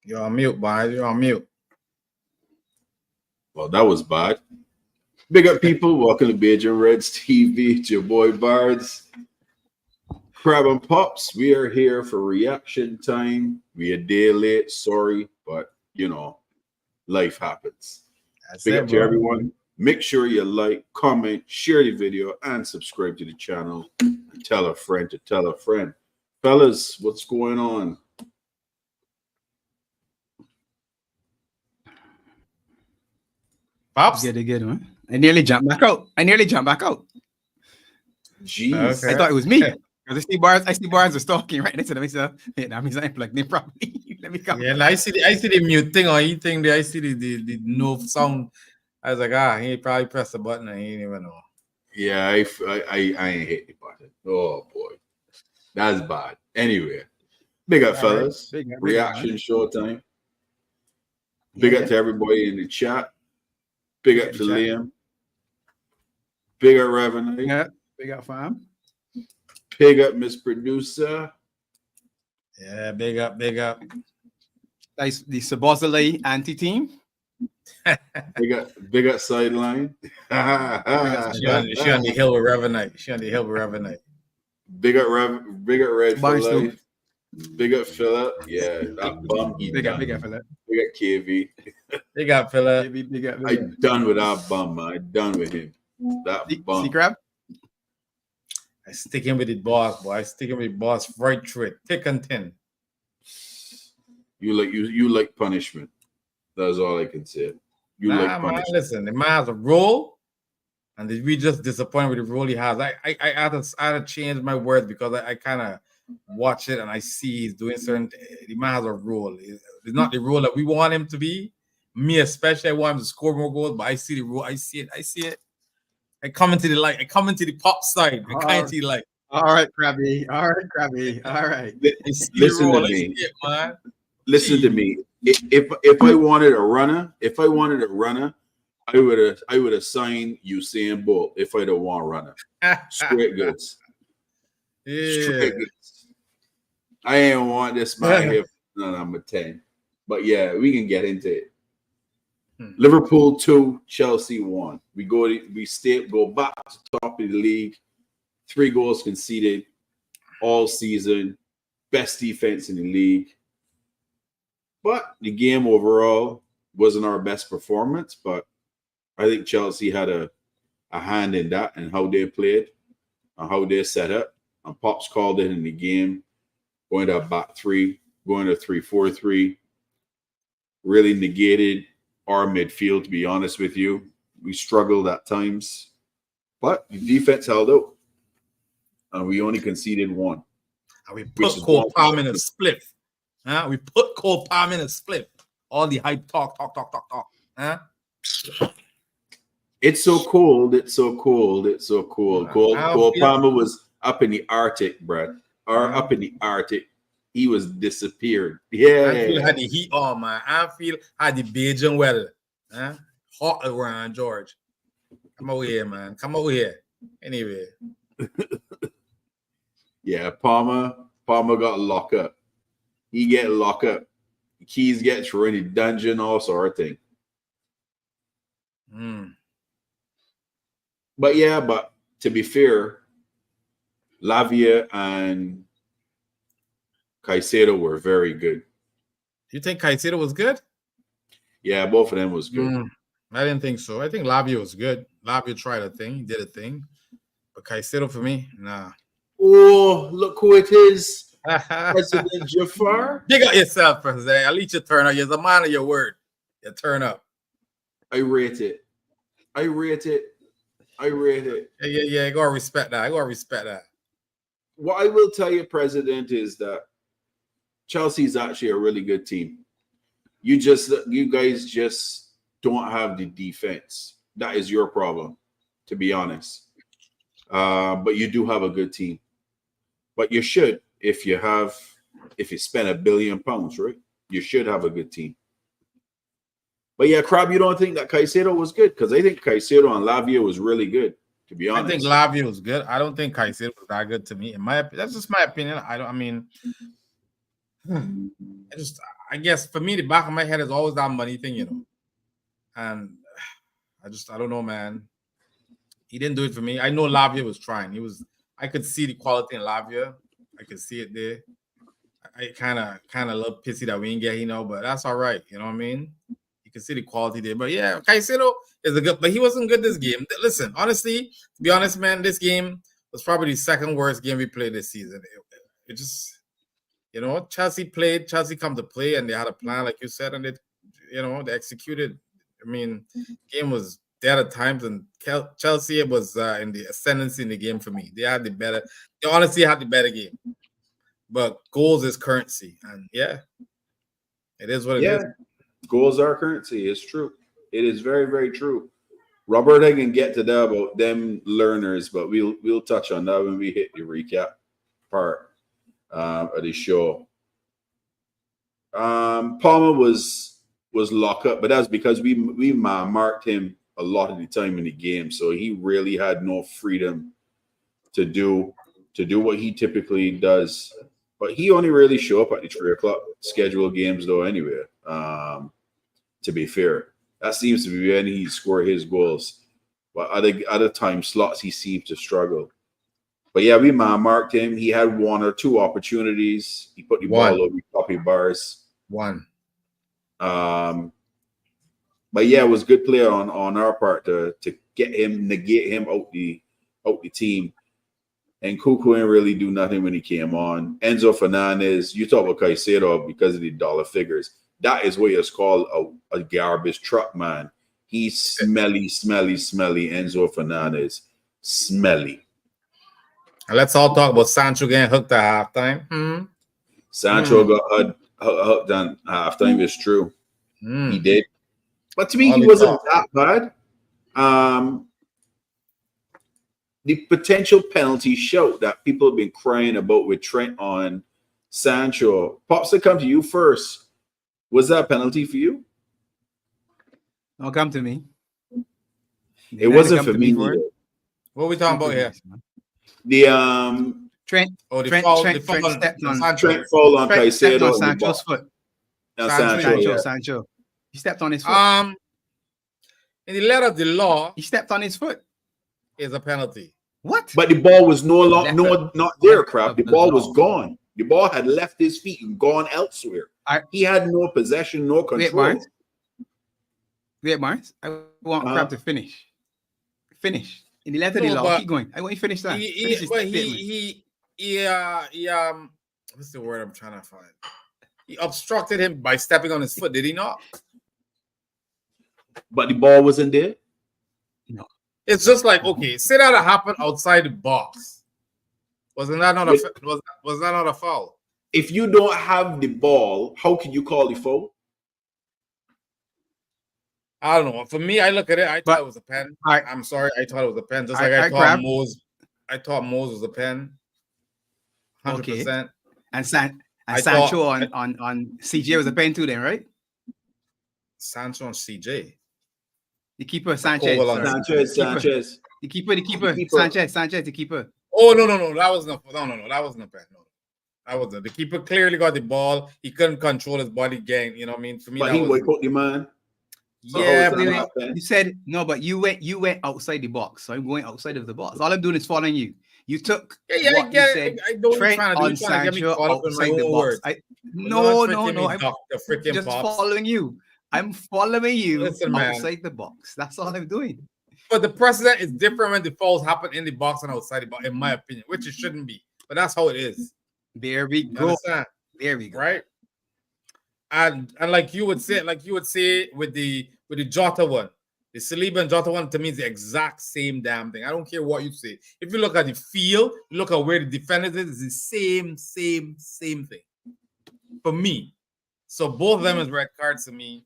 You're on mute, boy. You're on mute. Well, that was bad. Big up, people. Welcome to Beijing Reds TV. It's your boy Bards. Crab and Pops. We are here for reaction time. We a day late. Sorry, but you know, life happens. Big up to everyone. Make sure you like, comment, share the video, and subscribe to the channel. And tell a friend to tell a friend. Fellas, what's going on? Pops? Get a good one. I nearly jumped back out. Jeez. Okay. I thought it was me. Because I see Barnes are stalking right next to myself. Yeah, that means I plugged in properly. Let me come. Yeah, I see the mute thing or anything there. I see the no sound. I was like, he probably pressed the button and he didn't even know. Yeah, I ain't hit the button. Oh boy. That's bad. Anyway. Big up, fellas. Big up, reaction showtime. Big up to everybody in the chat. Big up to Liam. Big up Revenue. Yeah. Big up fam. Big up Miss Producer. Yeah, big up. That's the Sabozale anti-team. big up Sideline. She on the hill with Revenue. Big up Red for life. Big up Philip. Yeah, that bum. Big up Philip. Big up KV. Big up Philip. I'm done with that bum, man. I'm done with him. That bum. See crab? I stick him with the boss, boy. I stick him with the boss right through it. Thick and thin. You like punishment. That's all I can say. You like punishment. Man, listen, the man has a role, and we just disappointed with the role he has. I had to change my words because I kind of watch it and I see he's doing certain. The man has a role. It's not the role that we want him to be. Me especially, I want him to score more goals, but I see the role. I see it. I come into the light. I come into the pop side. I come into the light. All right, Krabby. All right. Listen to me. Listen to me. If I wanted a runner, I would have signed Usain Bolt if I don't want a runner. Straight goods. Yeah. Straight goods. I ain't want this man here for number 10. But yeah, we can get into it. Liverpool 2, Chelsea 1. We go back to top of the league. 3 goals conceded all season. Best defense in the league. But the game overall wasn't our best performance. But I think Chelsea had a hand in that and how they played and how they set up. And Pops called it in the game, going to a back 3, going to 3-4-3. Really negated our midfield, to be honest with you. We struggled at times, but the defense held out, and we only conceded 1. And we put Cole Palm in a split. We put Cole Palm in a split. All the hype talk. It's so cold. Cole Palmer was up in the Arctic, Brad. Up in the Arctic. He was disappeared. Yeah. I feel had the heat on, man. I feel had the Beijing weather. Hot around George. Come over here, man. Come over here. Anyway. Yeah, Palmer got locked up. He get locked up. The keys get thrown in the dungeon, all sort of thing. But to be fair, Lavia and Caicedo were very good. You think Caicedo was good? Yeah, both of them was good. I didn't think so. I think Lavia was good. Lavia tried a thing. He did a thing. But Caicedo for me, nah. Oh, look who it is. President Jafar. Big up yourself, President. At least you turn up. You're a man of your word. You turn up. I rate it. Yeah, I gotta respect that. What I will tell you, President, is that Chelsea's actually a really good team. You guys just don't have the defense. That is your problem, to be honest. But you do have a good team. But you should, if you spend £1 billion, right? You should have a good team. But yeah, Crab, you don't think that Caicedo was good? Because I think Caicedo and Lavia was really good, to be honest. I think Lavia was good. I don't think Caicedo was that good to me. That's just my opinion. I I guess for me, the back of my head is always that money thing, and I don't know, man. He didn't do it for me. I know Lavia was trying. I could see the quality in Lavia. I could see it there. I kind of a little pissy that we didn't get, but that's all right. You know what I mean? You can see the quality there. But yeah, Caicedo is but he wasn't good this game. Listen, honestly, to be honest, man, this game was probably the second worst game we played this season. It just, Chelsea come to play, and they had a plan, like you said, and they executed. I mean, game was there at times, and Chelsea was in the ascendancy in the game for me. They honestly had the better game. But goals is currency, and yeah, it is what it is. Goals are currency. It's true. It is very, very true. Robert, I can get to that about them learners, but we'll touch on that when we hit the recap part of the show. Palmer was locked up, but that's because we marked him a lot of the time in the game, so he really had no freedom to do what he typically does. But he only really show up at the 3 o'clock scheduled games, though, anyway. To be fair, that seems to be when he score his goals. But other time slots, he seems to struggle. But yeah, we marked him. He had 1 or 2 opportunities. He put the ball over the copy bars. 1. But yeah, it was good play on our part to negate him out the team. And Cuckoo didn't really do nothing when he came on. Enzo Fernandez, you talk about Caicedo because of the dollar figures. That is what it's called a garbage truck, man. He's smelly Enzo Fernandez. Smelly. And let's all talk about Sancho getting hooked at halftime. Sancho got hooked on halftime. It's true. He did. But to me, he wasn't that bad. The potential penalty shout that people have been crying about with Trent on Sancho. Pops, to come to you first. Was that a penalty for you? Don't come to me. It wasn't for me. What are we talking about here? The Trent. Trent stepped on Trent fall on Caicedo. Sancho's foot. Sancho. He stepped on his foot. In the letter of the law, he stepped on his foot. Is a penalty. What? But the ball was not there, crap. The ball was gone. The ball had left his feet and gone elsewhere. He had no possession, no control. Wait, Barnes. I want Crab to finish. Finish. In the letter of the law, keep going. I want you to finish that. What's the word I'm trying to find? He obstructed him by stepping on his foot, did he not? But the ball wasn't there? No. It's just like, okay, say that happened outside the box. Was that not a foul? If you don't have the ball, how can you call the foul? I don't know. For me, I look at it. I thought it was a pen. I'm sorry. I thought it was a pen. Just like I thought Mose was a pen. 100%. Okay. And Sancho on CJ was a pen too, then, right? Sancho on CJ. The keeper, Sanchez. Sanchez. The keeper. Sanchez, the keeper. Oh, no. That wasn't a pen. No. That wasn't. The keeper clearly got the ball. He couldn't control his body gang. You know what I mean? For me, but he went the man. Yeah, you said no, but you went outside the box. So I'm going outside of the box. All I'm doing is following you. You took I get it. I don't Trent trying on to get me caught up in my the own box. No. I'm just following you. I'm following you outside the box. That's all I'm doing. But the precedent is different when the fouls happen in the box and outside the box, in my opinion, which it shouldn't be. But that's how it is. There we go. There we go. Right? And like you would say with the Jota one, the Saliba and Jota one, to me is the exact same damn thing. I don't care what you say. If you look at the field, look at where the defenders is, it's the same thing. For me. So both of them is red cards to me,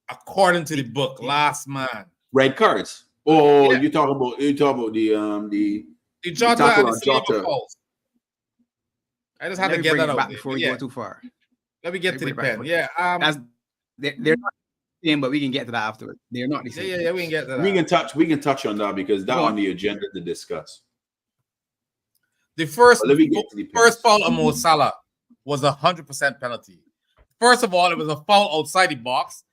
according to the book. Last man. Red cards. Oh, yeah. You talk about the Jota and the Saliba falls. I just had to get that out before we go too far. Let me get to the pen. Yeah. They're not the same, but we can get to that afterwards. They're not the same. Yeah, we can get to that. We can touch on that because that's on the agenda to discuss. The first foul of Mo Salah was 100% penalty. First of all, it was a foul outside the box.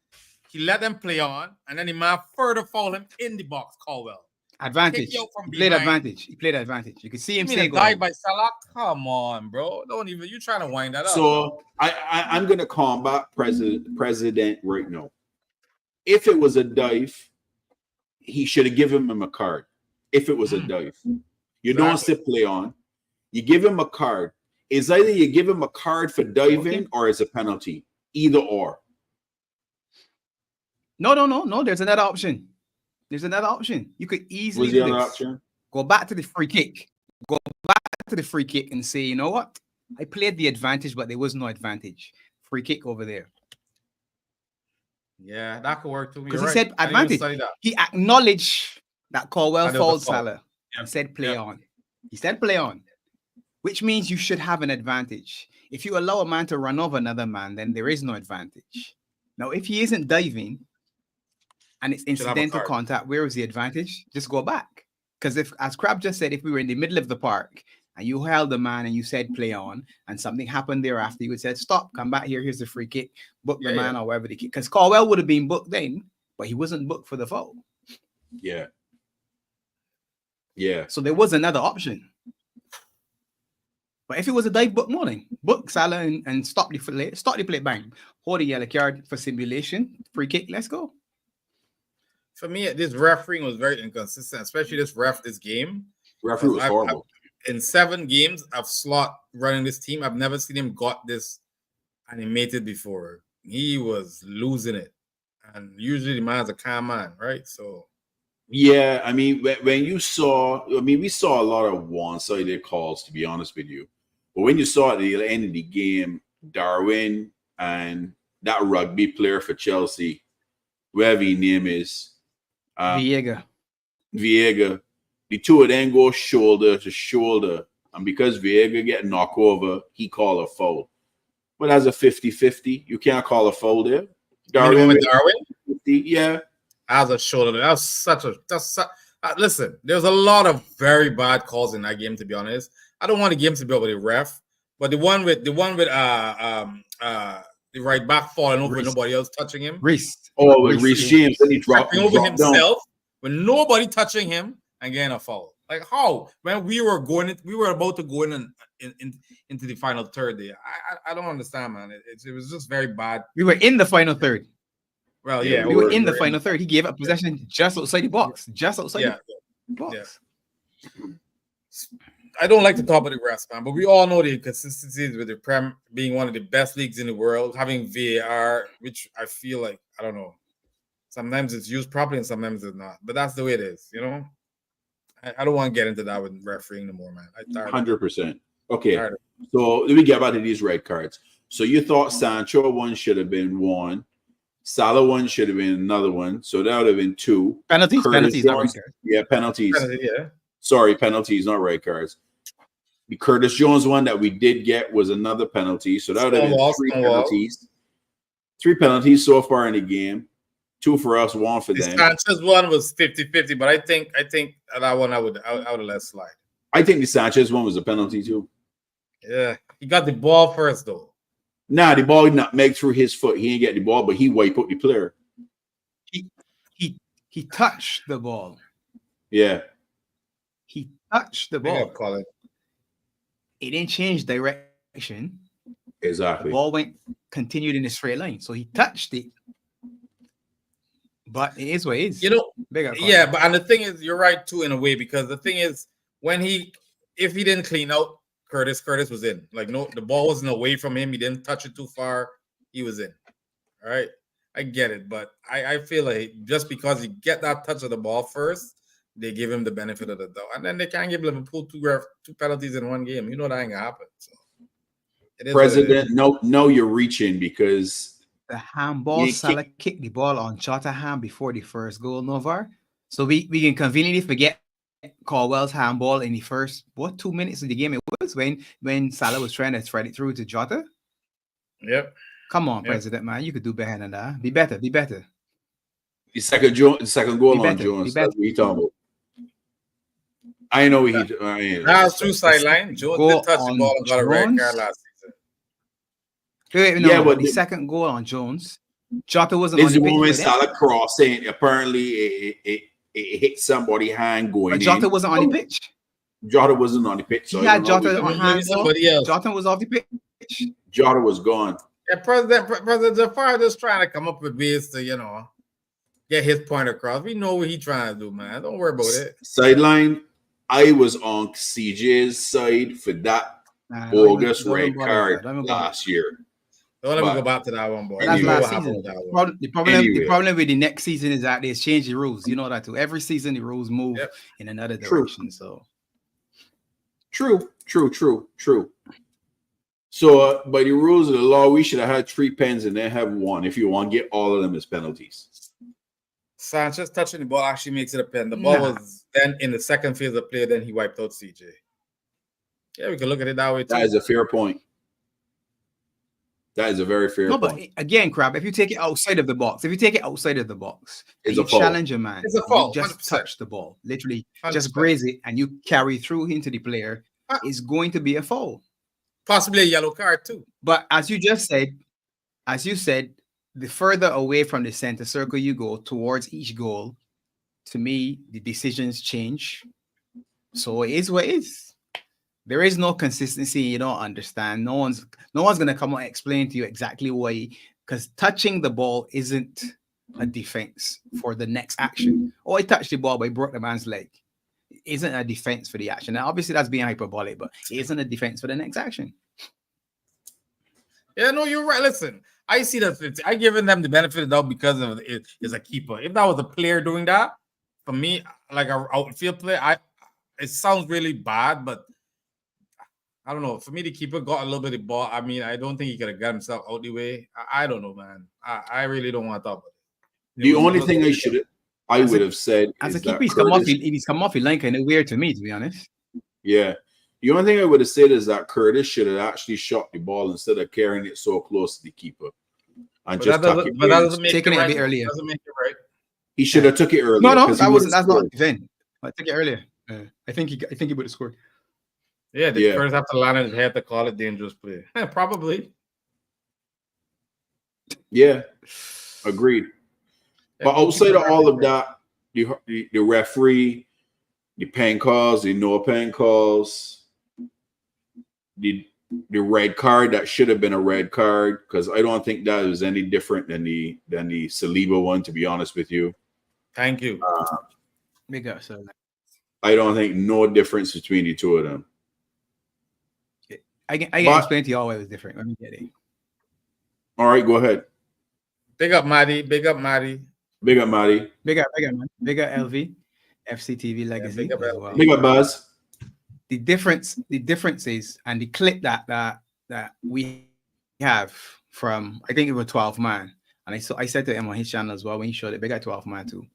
He let them play on, and then the man further fouled him in the box, Caldwell. Advantage. Kick you out from He played behind. advantage. He played advantage. You can see him You mean saying, a "Go dive ahead." by Salah? Come on, bro. Don't even. You trying to wind that up. So I'm going to combat president right now. If it was a dive, he should have given him a card. If it was a dive, you don't sit play on. You give him a card. It's either you give him a card for diving or it's a penalty. Either or. No. There's another option. There's another option. You could easily do this. Option? Go back to the free kick. Go back to the free kick and say, you know what? I played the advantage, but there was no advantage. Free kick over there. Yeah, that could work too. Because he said advantage. He acknowledged that Caldwell fouled Salah and said play on. He said play on, which means you should have an advantage. If you allow a man to run over another man, then there is no advantage. Now, if he isn't diving and it's incidental contact, where is the advantage? Just go back. Because if, as Crab just said, if we were in the middle of the park and you held the man and you said play on and something happened thereafter, you would say, stop, come back here, here's the free kick, book the man or whatever the kick. Because Caldwell would have been booked then, but he wasn't booked for the foul. Yeah. So there was another option. But if it was a dive, book Salah and stop the play, bang. Hold the yellow card for simulation, free kick, let's go. For me, this refereeing was very inconsistent, especially this game. Referee was horrible. In 7 games of Slot running this team, I've never seen him got this animated before. He was losing it. And usually the man's a calm man, right? So yeah, I mean, when you saw, we saw a lot of one-sided calls, to be honest with you. But when you saw at the end of the game, Darwin and that rugby player for Chelsea, whatever his name is, Viega, the two of them go shoulder to shoulder. And because Viega get knocked over, he called a foul. But as a 50-50, you can't call a foul there. Darwin? 50, yeah. As a shoulder. Listen, there's a lot of very bad calls in that game, to be honest. I don't want the game to be over the ref, but the one with the right back falling over with nobody else touching him. Reece James, and he dropped over himself down. with nobody touching him and getting a foul. Like how? When we were about to go into the final third there. I don't understand, man. It was just very bad. We were in the final third. Well, yeah, we were in the final third. He gave up possession just outside the box. Just outside the box. Yeah. I don't like to talk about the refs, man, but we all know the inconsistencies with the Prem being one of the best leagues in the world, having VAR, which I feel like, I don't know, sometimes it's used properly and sometimes it's not. But that's the way it is, you know? I don't want to get into that with refereeing no more, man. 100%. Okay, so let me get back to these red cards. So you thought Sancho one should have been one. Salah one should have been another one. So that would have been 2. Penalties, not red cards. Yeah, penalties. Sorry, penalties, not red cards. The Curtis Jones one that we did get was another penalty. So that would have been 3 penalties. 3 penalties so far in the game. 2 for us, 1 for them. Sanchez one was 50-50, but I think that one I would have let slide. I think the Sanchez one was a penalty too. Yeah, he got the ball first though. Nah, the ball did not make through his foot. He didn't get the ball, but he wiped out the player. He touched the ball. Yeah. He touched the ball. It didn't change direction. Exactly. The ball continued in a straight line. So he touched it. But it is what it is. You know, and the thing is, you're right too in a way, because the thing is, if he didn't clean out Curtis was in. Like, no, the ball wasn't away from him. He didn't touch it too far. He was in. All right. I get it, but I feel like just because you get that touch of the ball first, they give him the benefit of the doubt. And then they can't give Liverpool 2 penalties in one game. You know that ain't gonna happen. So President, no, you're reaching, because the handball, Salah kicked the ball on Chatterham before the first goal, Novar. So we can conveniently forget Caldwell's handball in the first 2 minutes of the game. It was when Salah was trying to thread it through to Jota. Yep. Come on, President, man. You could do better than that. Be better. The second goal on Jones. That's what he talking about. I know he. That was true sideline. Jones did touch the ball and got a red card last season. No, but the second goal on Jones, Jota wasn't is on the the one when pitch. Salah crossing. Apparently, it hit somebody hand going But Jota in. wasn't on the pitch. Jota wasn't on the pitch. So He I had don't know Jota on hand. Somebody else. Jota was off the pitch. Jota was gone. Yeah, President Jafar just trying to come up with ways to, get his point across. We know what he's trying to do, man. Don't worry about it. Sideline, I was on CJ's side for that bogus red card last year. Don't let me go back to that one, boy. That's Anyway, last season. The problem with the next season is that they change the rules. You know that too. Every season the rules move in another direction. So true. So by the rules of the law, we should have had 3 pens and then have 1 if you want to get all of them as penalties. Sanchez touching the ball actually makes it a pen. The ball was then in the second phase of play, then he wiped out CJ. Yeah, we can look at it that way too. That is a fair point. That is a very fair point. But again, Crab, if you take it outside of the box, it's a foul. Challenge a man. It's a foul. You just 100%. Touch the ball, literally 100%. Just graze it, and you carry through into the player. It's going to be a foul, possibly a yellow card too. But as you said, the further away from the center circle you go towards each goal, to me, the decisions change. So it is what it is. There is no consistency. You don't understand. No one's gonna come and explain to you exactly why. Because touching the ball isn't a defense for the next action. Oh, I touched the ball, but I broke the man's leg. It isn't a defense for the action. Now, obviously, that's being hyperbolic, but it isn't a defense for the next action. Yeah, no, you're right. Listen, I see that. I giving them the benefit of the doubt because of it is a keeper. If that was a player doing that, for me, like a outfield player, it sounds really bad, but I don't know. For me, the keeper got a little bit of the ball. I mean, I don't think he could have got himself out the way. I don't know, man. I really don't want to talk about it. The only thing I would have said as a keeper, he's come off the line kind of weird to me, to be honest. Yeah. The only thing I would have said is that Curtis should have actually shot the ball instead of carrying it so close to the keeper. And but that doesn't make taking it it right. a bit earlier. Doesn't make it right. He should have took it earlier. No, that's not event. I took it earlier. I think he would have scored. Yeah, the Curtis have to land on his head to call it dangerous play. Probably. Yeah, agreed. But outside of all of that, the referee, the pen calls, the no pen calls, the red card that should have been a red card, because I don't think that was any different than the Saliba one, to be honest with you. Thank you. Big up, sir. I don't think no difference between the two of them. I can explain to you all why it was different. Let me get it. All right, go ahead. Big up, Maddie. Big up, Maddie. Big up, Maddie. Big up, man. Big up, LV. FCTV legacy. Big up, as well. Big up, Buzz. The difference is, and the clip that we have from, I think it was 12 man, and I said to him on his channel as well when he showed it. Big up 12 man too.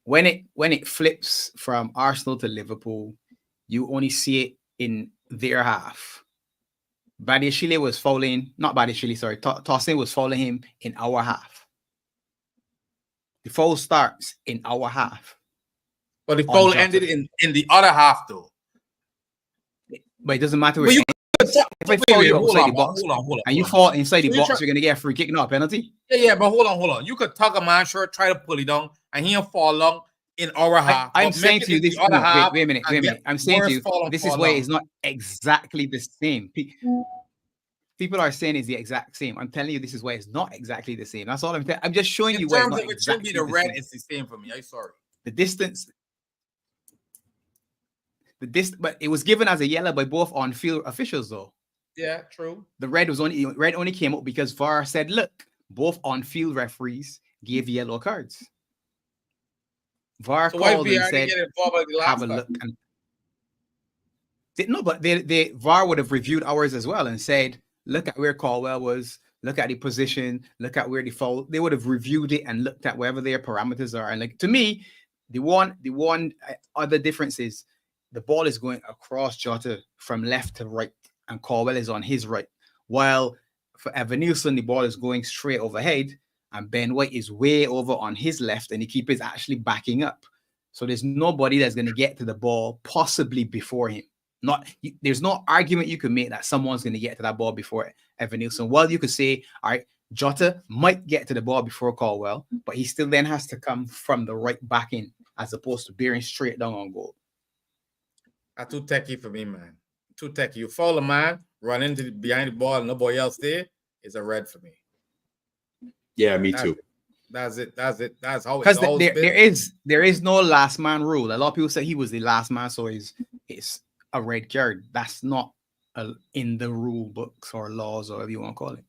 When it flips from Arsenal to Liverpool, you only see it in their half. Badiashile was fouling, not Badiashile, sorry. Tosin was fouling him in our half. The foul starts in our half. But the foul ended in the other half, though. But it doesn't matter. If I fall you outside the box and you fall inside the box, you're going to get a free kick, not a penalty. Yeah, but hold on. You could tug a man's shirt, try to pull it down, and he'll fall long in our half. I'm saying to you this. Wait a minute. I'm saying to you, this is why it's not exactly the same. People are saying it's the exact same. I'm telling you, this is why it's not exactly the same. That's all I'm telling. I'm just showing you why it's not exactly the red. It's the same for me. I'm sorry. The distance, but it was given as a yellow by both on-field officials, though. Yeah, true. The red only came up because VAR said, "Look, both on-field referees gave yellow cards." VAR called and said, "Have a look." But the VAR would have reviewed ours as well and said, "Look at where Caldwell was. Look at the position. Look at where the foul." They would have reviewed it and looked at wherever their parameters are. And like to me, the one other difference is the ball is going across Jota from left to right, and Caldwell is on his right. While for Evan Nielsen, the ball is going straight overhead, and Ben White is way over on his left, and the keeper is actually backing up. So there's nobody that's going to get to the ball possibly before him. There's no argument you can make that someone's going to get to that ball before Evan Nielsen. Well, you could say, all right, Jota might get to the ball before Caldwell, but he still then has to come from the right back in as opposed to bearing straight down on goal. That's too techy for me, man. Too techy. You follow a man, run into behind the ball, and nobody else there. It's a red for me. Yeah, me too. That's it. That's how because it's there is no last man rule. A lot of people say he was the last man, so it's a red card. That's not in the rule books or laws or whatever you want to call it.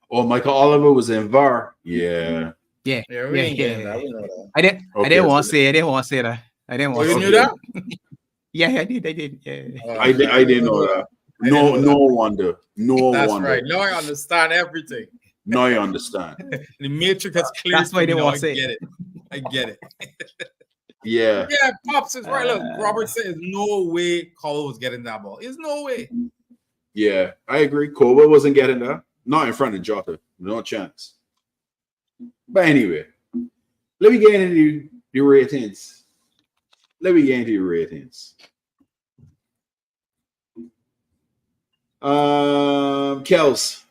Oh, Michael Oliver was in VAR. Yeah. Yeah, we ain't getting that. We know that. I didn't want to say that. I didn't want to say you knew that? Yeah, I did. Yeah. I didn't know that. No wonder. That's wonder. right. Now I understand everything. Now you understand. The Matrix has cleared. That's why they want to say it. I get it. Yeah. Yeah, Pops is right. Look, Robert said there's no way Cole was getting that ball. There's no way. Yeah, I agree. Cole wasn't getting that. Not in front of Jota. No chance. But anyway, let me get into the ratings. Kels.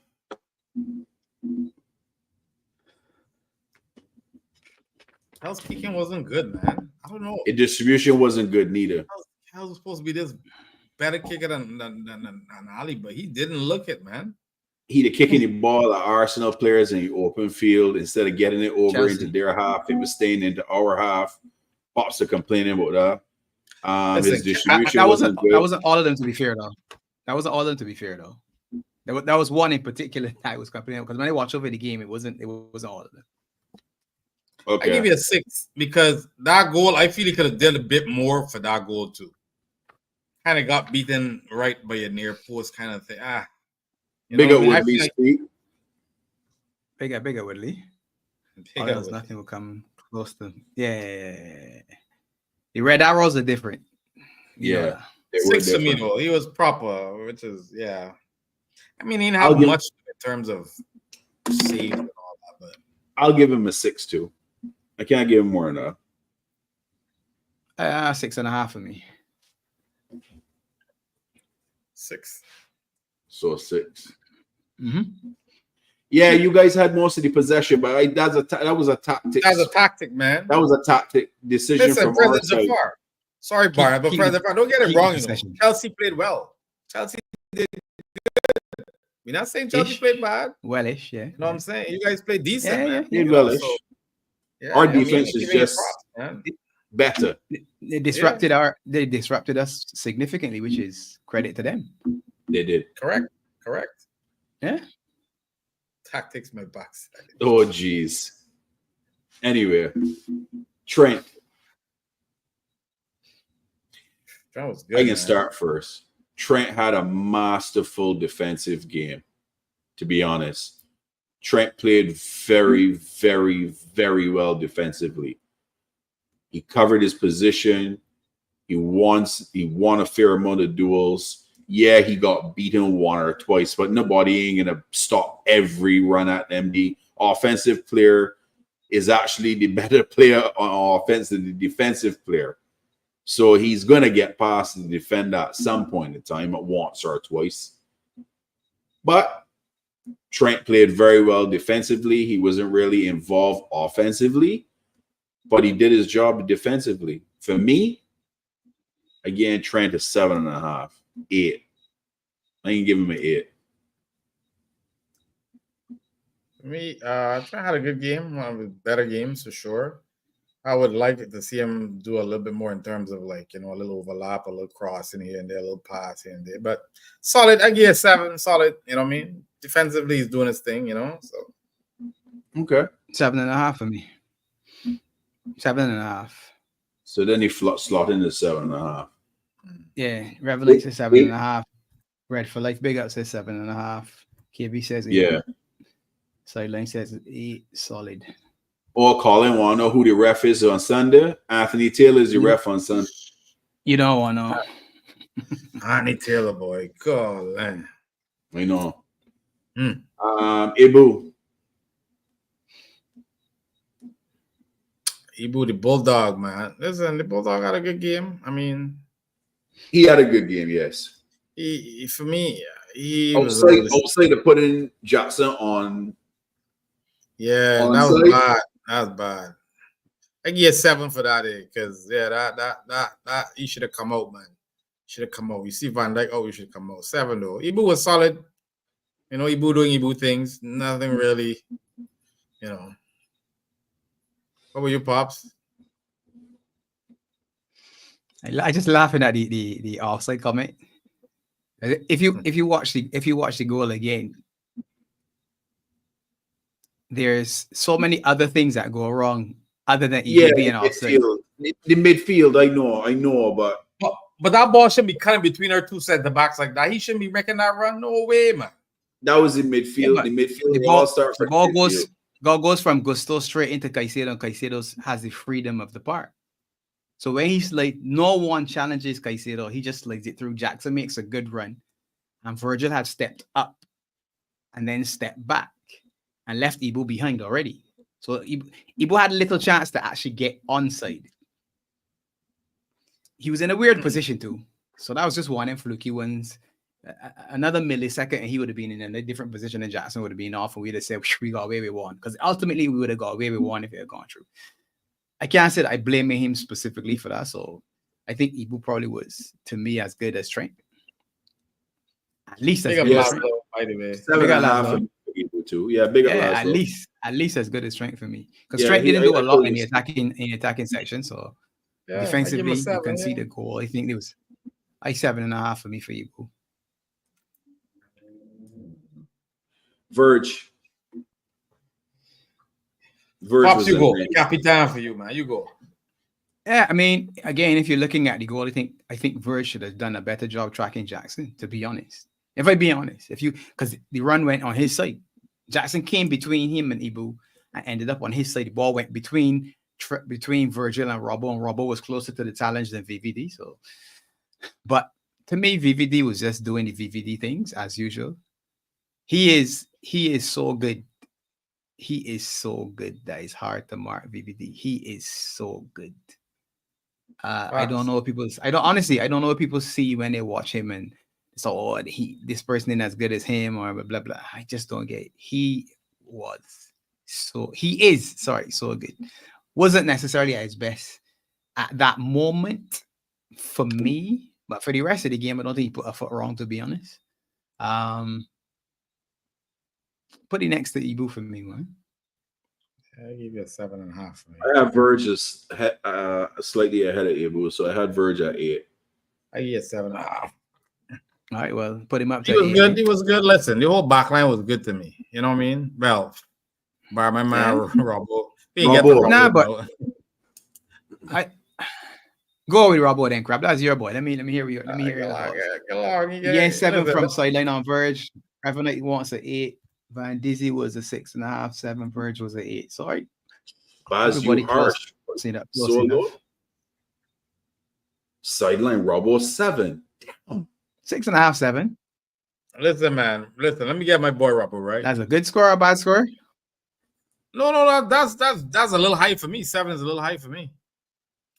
Hell's kicking wasn't good, man. I don't know. The distribution wasn't good neither. Hell's was supposed to be this better kicker than Ali, but he didn't look it, man. He'd kicking the ball at Arsenal players in the open field instead of getting it over Chelsea. into their half. It was staying into our half. Pops are complaining about that. His distribution wasn't good. That wasn't all of them, to be fair, though. That was one in particular that I was complaining because when I watched over the game, it wasn't all of them. Okay. I give you a 6 because that goal, I feel he could have done a bit more for that goal too. Kind of got beaten right by a near post kind of thing. Big up Woodley Street. Bigger Woodley. Nothing will come close to. Yeah. The red arrows are different. Yeah. 6 to me though. He was proper, which is I mean, he didn't have much in terms of save and all that, but I'll give him a 6 too. I can't give him more than that. 6.5 for me. 6. So 6. Mm-hmm. Yeah, you guys had most of the possession, but that was a tactic. That was a tactic, man. That was a tactic decision from our side. Sorry, Bar, but President Jafar, don't get it wrong. Chelsea played well. Chelsea did good. We're not saying Chelsea played bad. Wellish, yeah. You know what I'm saying? You guys played decent, man. Yeah, wellish. Our defense is just props, better. They disrupted us significantly, which is credit to them. They did. Correct. Yeah. Tactics, my backside. Oh, geez. Anyway, Trent. That was good. I can start first. Trent had a masterful defensive game, to be honest. Trent played very, very, very well defensively. He covered his position. He won a fair amount of duels. Yeah, he got beaten one or twice, but nobody ain't gonna stop every run at them. The offensive player is actually the better player on offense than the defensive player. So he's gonna get past the defender at some point in time, at once or twice. But Trent played very well defensively. He wasn't really involved offensively, but he did his job defensively. For me, again, Trent is 7.5, 8. I can give him an 8. For me, Trent had a good game, one of the better games for sure. I would like to see him do a little bit more in terms of a little overlap, a little crossing here and there, a little pass here and there. But solid, I give 7, solid, you know what I mean? Defensively, he's doing his thing, so. Okay. 7.5 for me. 7.5. So then he slot into 7.5. Yeah, Revelate says 7.5. Red for Life Big Up says 7.5. KB says 8. Yeah. Sideline says 8, solid. Or Colin want to know who the ref is on Sunday? Anthony Taylor is the ref on Sunday. You don't want to know. Anthony Taylor, boy. God, man. We know. Ibu, the Bulldog, man. Listen, the Bulldog had a good game. I mean, he had a good game, yes. For me, He was a little- outside to put in Jackson on. Yeah, that was onside. bad. That was bad. I get 7 for that, because that he should have come out, man. Should have come out. You see Van Dijk, he should come out. 7 though. Ibu was solid. You know, Ibu doing Ibu things. Nothing really, you know. What were your pops? I just laughing at the offside comment. If you watch the goal again, there's so many other things that go wrong other than being offside. The midfield, I know, but that ball shouldn't be cutting between our two center backs like that. He shouldn't be making that run. No way, man. that was in midfield. Yeah, the midfield, the they ball- all start The from ball midfield. goes from Gusto straight into Caicedo, and Caicedo has the freedom of the park. So when he's like, no one challenges Caicedo, he just slides it through. Jackson makes a good run, and Virgil had stepped up and then stepped back and left Ibu behind already. So Ibu had a little chance to actually get onside. He was in a weird position too. So that was just one fluky ones. Another millisecond, and he would have been in a different position, and Jackson would have been off, and we'd have said we got away with one. Because ultimately, we would have got away with one if it had gone through. I can't say that I blame him specifically for that. So I think Ibu probably was, to me, as good as Trent. At least as Big up good as Laszlo, Trent. by the way. 7.5 Laszlo. for people too. Yeah, big Yeah, up Laszlo. at least as good as Trent for me. Because Yeah, Trent didn't do a I lot totally in the see. attacking section. So Yeah, I give him defensively, a you 7, can see yeah. the goal. I think it was 7.5 for me for Ibu. Verge Pops, was you go. unreal. Capitan for you, man. You go. Yeah, I mean, again, if you're looking at the goal, I think Verge should have done a better job tracking Jackson, to be honest. If I be honest, because the run went on his side. Jackson came between him and Ibu and ended up on his side. The ball went between Virgil and Robbo was closer to the challenge than VVD. So, but to me, VVD was just doing the VVD things as usual. He is so good. He is so good that it's hard to mark VVD. He is so good. I don't know what I don't know what people see when they watch him and so this person isn't as good as him or blah blah. I just don't get it. He is so good. Wasn't necessarily at his best at that moment for me, but for the rest of the game, I don't think he put a foot wrong, to be honest. Put it next to Ibu for me, man. I give you a 7.5 for me. I have Verge just slightly ahead of Ibu, so I had Verge at 8. I give you a 7.5. All right, well, put him up to He was 8. good. He was good. Listen, the whole back line was good to me. You know what I mean? Well, by my man, Robbo. Nah, but I go with Robbo then, crap. That's your boy. Let me hear you. Let me hear you. Yeah, 7 from sideline on Verge. Evernight wants an 8. Van Dizzy was a 6.5. 7. Verge was an 8. Sorry. Baz, you harsh. Close enough. So low. Sideline Robbo 7. 6.5, 7. Listen, man. Listen, let me get my boy Robbo, right? That's a good score or a bad score? No, that's a little high for me. 7 is a little high for me.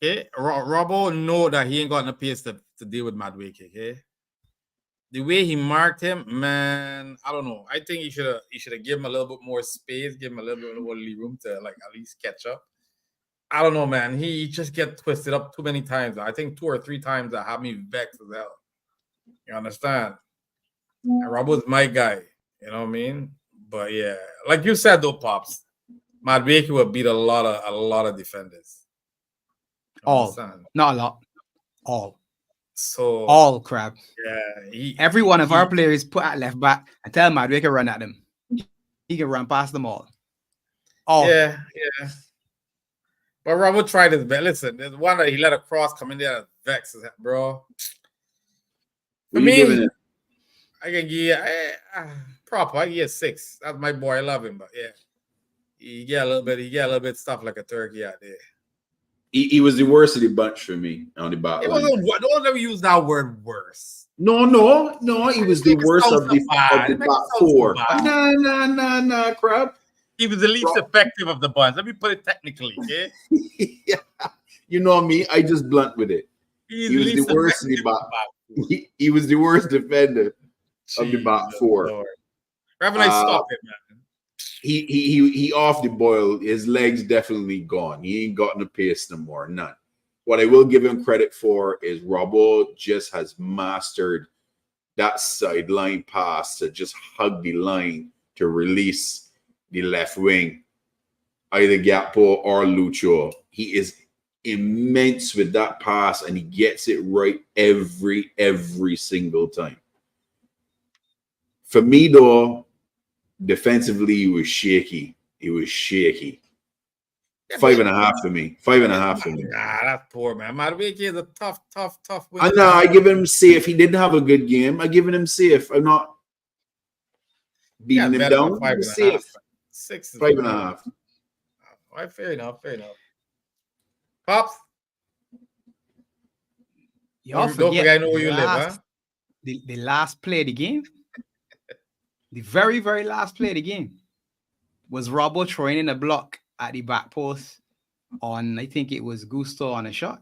Okay, Robbo know that he ain't got no pace to deal with Madueke. Okay, the way he marked him, man, I don't know. I think he should have given him a little bit more space, give him a little bit more room to like at least catch up. I don't know, man. He just get twisted up too many times. I think 2 or 3 times that had me vexed as hell. You understand? And Robbo's my guy. You know what I mean? But yeah, like you said though, Pops, Madueke would beat a lot of defenders. All, not a lot. All. So all crap. Yeah. Every one of our players put at left back and tell Madueke can run at them. He can run past them all. All. Yeah. But Robbo tried his best. Listen, there's one that he let a cross come in there that vexes him, bro. For me, I can give proper. I give 6. That's my boy. I love him, but yeah, he get a little bit stuff like a turkey out there. He was the worst of the bunch for me on the back line. Don't ever use that word worse. No. He was the worst of the back 4. Nah, crap. He was the least effective of the bunch. Let me put it technically. Okay? Yeah. You know me. I just blunt with it. He was the worst in the back. He was the worst defender. of the back four. Lord. Reverend, stop it, man. He off the boil. His legs definitely gone. He ain't got no pace no more. None. What I will give him credit for is Robbo just has mastered that sideline pass to just hug the line to release the left wing, either Gakpo or Lucho. He is immense with that pass, and he gets it right every single time. For me, though, defensively, he was shaky. He was shaky. 5.5 for me. 5.5 for me. Nah, that's poor, man. Madueke is a tough win. I know. I give him safe. He didn't have a good game. I give him safe. I'm not beating him down. 5.5. Safe. 6 is 5.5. All right, fair enough. Pops. Y'all Don't forget I know where you live, huh? The last play of the game, the very last play of the game, was Robbo throwing in a block at the back post on, I think it was Gusto on a shot.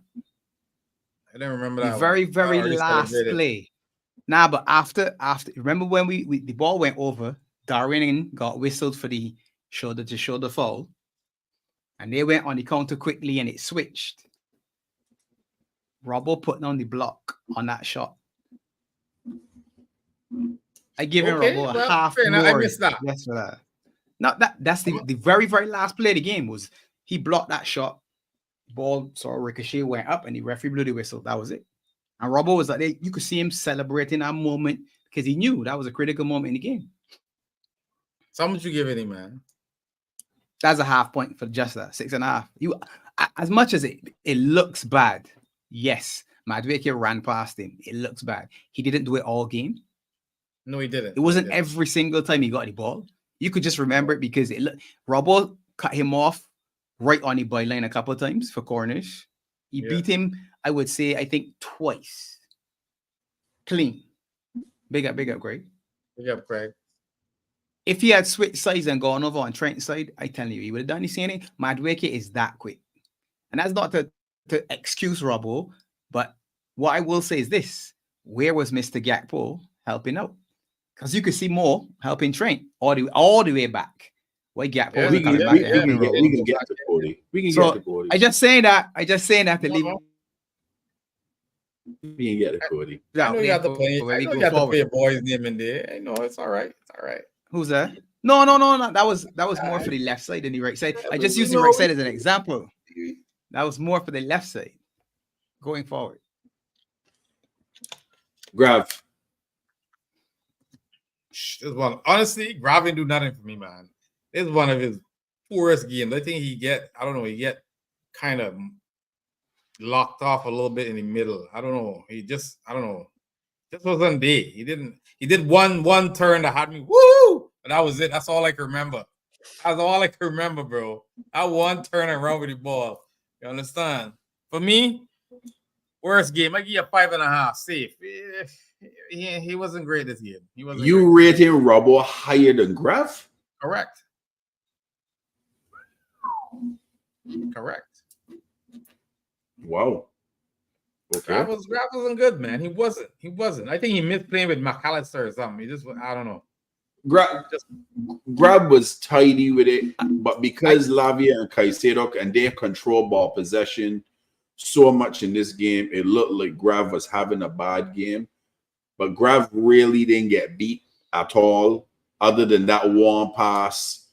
I don't remember the that. Very last play. Nah, but after remember when we the ball went over, Darwin got whistled for the shoulder to shoulder foul, and they went on the counter quickly and it switched. Robbo putting on the block on that shot. I give him Robbo a half more. I missed that. Yes, for that. Not that's the very last play of the game was he blocked that shot. Ball sort of ricochet went up and the referee blew the whistle. That was it. And Robbo was like, you could see him celebrating that moment because he knew that was a critical moment in the game. So how much you giving him, man? That's a half point for just that 6.5. You, as much as it looks bad, yes, Madueke ran past him. It looks bad. He didn't do it all game. No, he didn't. It wasn't every single time he got the ball. You could just remember it because Robbo cut him off right on the byline a couple of times for corners. He beat him, I would say, I think twice. Clean. Big up, Greg. Big up, Greg. If he had switched sides and gone over on Trent's side, I tell you, he would have done the same thing. Madueke is that quick. And that's not to excuse Robbo, but what I will say is this. Where was Mr. Gakpo helping out? Because you could see more helping Trent all the way back. Why Gakpo? Yeah, we can get to Cody. Get to Cody. I just saying that to leave. We can get to Cody. I know you have to play. I know you have to play a boy's name in there. I know it's all right. It's all right. Who's that? No. That was more for the left side than the right side. I just used the right side as an example. That was more for the left side going forward. Grav. This one, honestly, Grav didn't do nothing for me, man. This is one of his poorest games. I think he get kind of locked off a little bit in the middle. I don't know. Just wasn't there. He did one turn that had me woo, but that was it. That's all I can remember. That's all I can remember, bro. That one turn around with the ball. You understand? For me, worst game. I give you a 5.5. Safe. He wasn't great this game. He wasn't. You rating Robbo higher than Grav? Correct. Wow. Okay. Grav wasn't good, man. He wasn't. I think he missed playing with McAllister or something. I don't know. Grav was tidy with it, but because Lavia and Caicedo and they control ball possession so much in this game, it looked like Grav was having a bad game. But Grav really didn't get beat at all, other than that one pass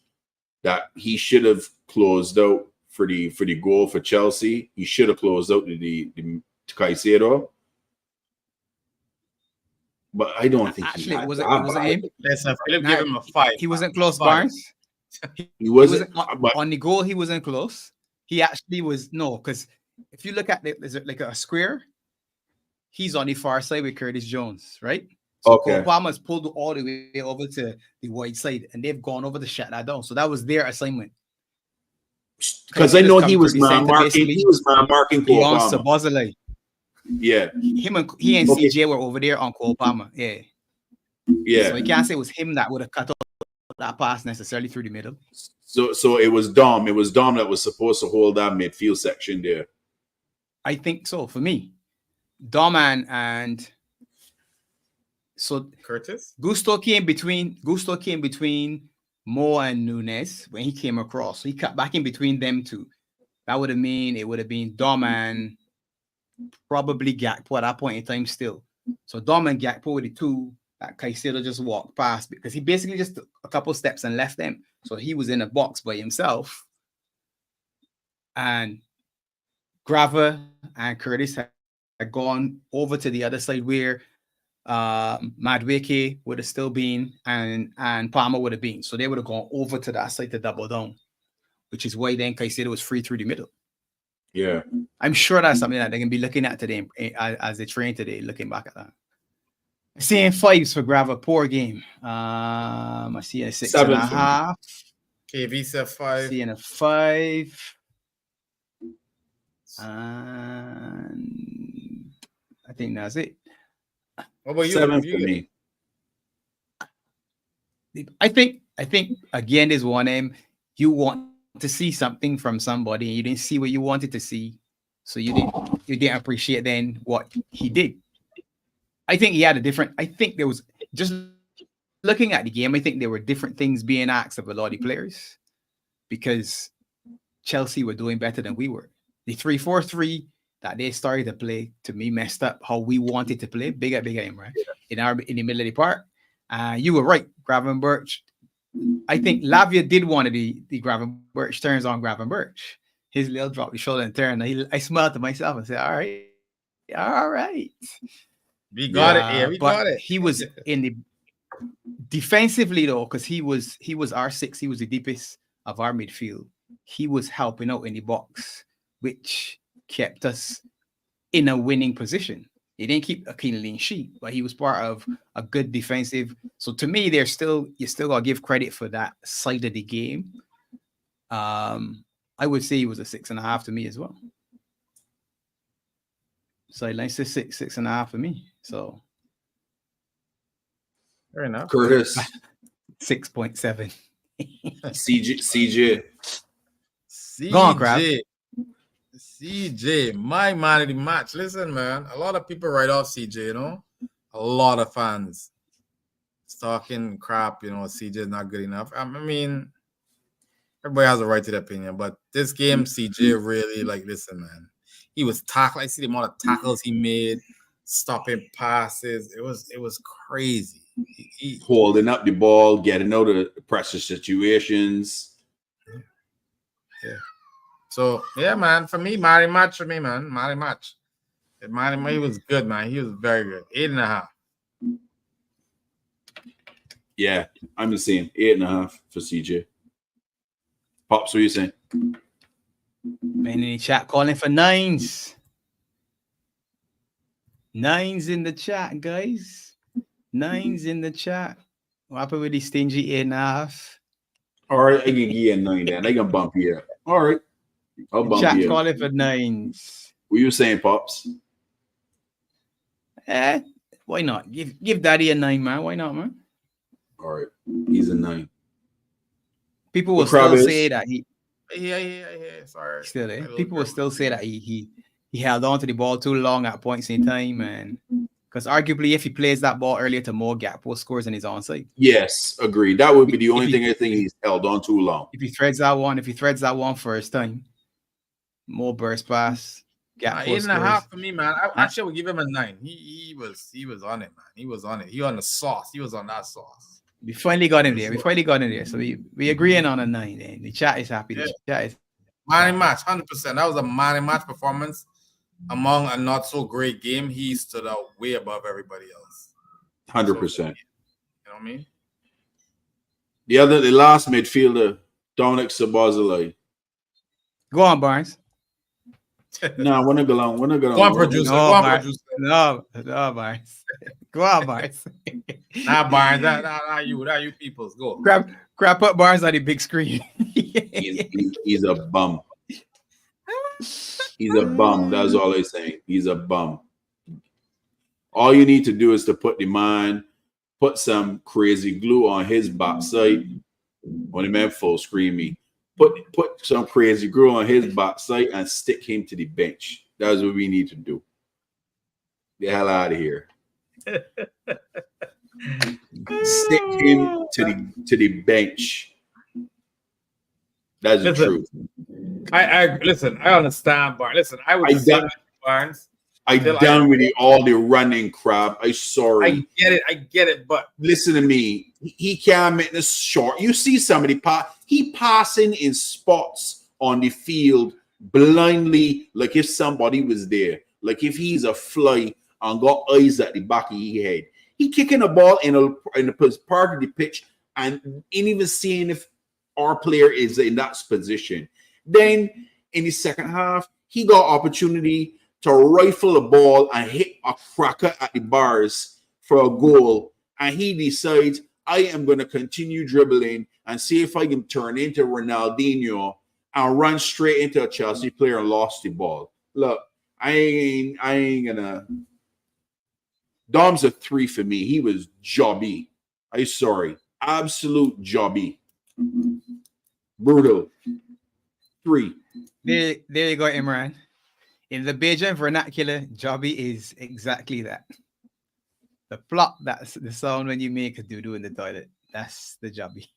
that he should have closed out for the goal for Chelsea. He should have closed out to Caicedo. But I don't think actually it wasn't him. Listen, Philip gave him a 5. He wasn't close, Barnes. He wasn't on the goal. He wasn't close. He actually was because if you look at there's like a square. He's on the far side with Curtis Jones, right? So okay. Palmer's pulled all the way over to the wide side, and they've gone over to shut that down. So that was their assignment. Because I know he was man marking. He was man marking Cole Palmer. Yeah. He and CJ were over there on Cole Palmer. Yeah. Yeah. So you can't say it was him that would have cut off that pass necessarily through the middle. So it was Dom. It was Dom that was supposed to hold that midfield section there. I think so. For me. Dom and So Curtis? Gusto came between Moore and Nunes when he came across. So he cut back in between them two. That would have mean it would have been Dom and probably Gakpo at that point in time still. So Dom and Gakpo were the two that Caicedo just walked past because he basically just took a couple steps and left them. So he was in a box by himself. And Grava and Curtis had gone over to the other side where Madueke would have still been and Palmer would have been. So they would have gone over to that side to double down, which is why then Caicedo was free through the middle. Yeah. I'm sure that's something that they can be looking at today as they train today, looking back at that. I'm seeing 5s for Grava, poor game. I see a 6.5. KV said 5. Seeing a 5. And I think that's it. What about you? 7 for me. I think again, there's one you want to see something from somebody and you didn't see what you wanted to see, so you didn't appreciate then what he did. I think he had a different. I think there was just looking at the game. I think there were different things being asked of a lot of the players because Chelsea were doing better than we were. The 3-4-3 that they started to play to me messed up how we wanted to play. Big game, right? In the middle of the park. You were right, Gravenberch. I think Lavia did one of the Gravenberch turns on Gravenberch. His little drop the shoulder and turn. I smiled to myself and said, all right. We got it here. We but got it. He was in the defensively though, because he was our 6. He was the deepest of our midfield. He was helping out in the box, which kept us in a winning position. He didn't keep a clean sheet, but he was part of a good defensive. So to me, you still gotta give credit for that side of the game. I would say he was a 6.5 to me as well. Sideline says 6.5 for me. So fair enough. Curtis. 6.7. CJ. Go on, Crab. CJ, my man of the match. Listen, man, a lot of people write off CJ, you know? A lot of fans. It's talking crap, you know, CJ is not good enough. I mean, everybody has a right to their opinion, but this game, CJ really, listen, man. He was tackling. I see the amount of tackles he made, stopping passes. It was crazy. He holding up the ball, getting out of pressure situations. Yeah. So yeah, man. For me, Mari match for me, man. Mari match. He was good, man. He was very good. 8.5. Yeah, I'm the same. 8.5 for CJ. Pops, what are you saying? Man in the chat calling for 9s. 9s in the chat, guys. 9s in the chat. What happened with the stingy 8.5? All right, I can give you a 9 then. I can bump you up. All right. I'll bump chat you up. calling for 9s. What you saying, Pops? Why not? Give Daddy a 9, man. Why not, man? All right. He's a 9. People will still say that he. Yeah. Sorry. Still there. People will still say that he held on to the ball too long at points in time, and because arguably if he plays that ball earlier to more Gakpo scores in his own side. Yes, agreed. That would be the only thing I think he's held on too long. If he threads that one first time, more burst pass. 8.5 for me, man. I actually would give him a 9. He was on it, man. He was on it. He on the sauce. He was on that sauce. We finally got him there. So we agreeing on a 9. Then the chat is happy. Yeah. The chat is man match, 100%. That was a man match performance. Among a not so great game, he stood out way above everybody else. 100%. So, you know what I mean? The last midfielder, Dominic Szoboszlai. Go on, Barnes. No, we're not going to Go on, producer. No, Barnes. Go on, Barnes. Nah, Barnes. That you peoples. Go. Grab up Barnes on the big screen. He's a bum. He's a bum. That's all I'm saying. He's a bum. All you need to do is to put some crazy glue on his backside. When the man full screen me. Put some crazy glue on his backside and stick him to the bench. That's what we need to do. Get the hell out of here. Stick him to the bench. That's the truth. I listen. I understand, but listen, I would say Barnes. Done with all the running crap. I'm sorry. I get it, but listen to me. He can't make this short. You see somebody he passing in spots on the field blindly, like if somebody was there, like if he's a fly and got eyes at the back of his head. He kicking a ball in a part of the pitch and ain't even seeing if our player is in that position. Then in the second half, he got opportunity to rifle a ball and hit a cracker at the bars for a goal. And he decides, I am going to continue dribbling and see if I can turn into Ronaldinho and run straight into a Chelsea player and lost the ball. Look, I ain't gonna. Dom's a 3 for me. He was jobby. I'm sorry. Absolute jobby. Brutal. 3. There you go, Imran. In the Bajan vernacular, jobby is exactly that. The plot, that's the sound when you make a doo-doo in the toilet. That's the jobby.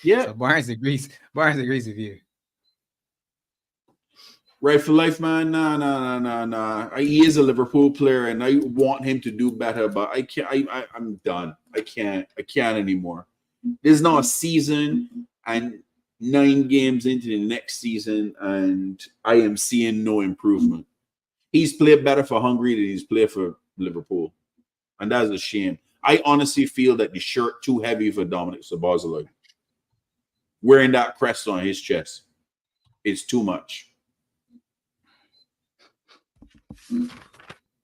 Yeah. So Barnes agrees with you. Right for life, man. Nah. He is a Liverpool player, and I want him to do better, but I can't. I'm done. I can't anymore. There's not a season and 9 games into the next season, and I am seeing no improvement. He's played better for Hungary than he's played for Liverpool, and that's a shame. I honestly feel that the shirt too heavy for Dominic Szoboszlai. Wearing that crest on his chest, it's too much.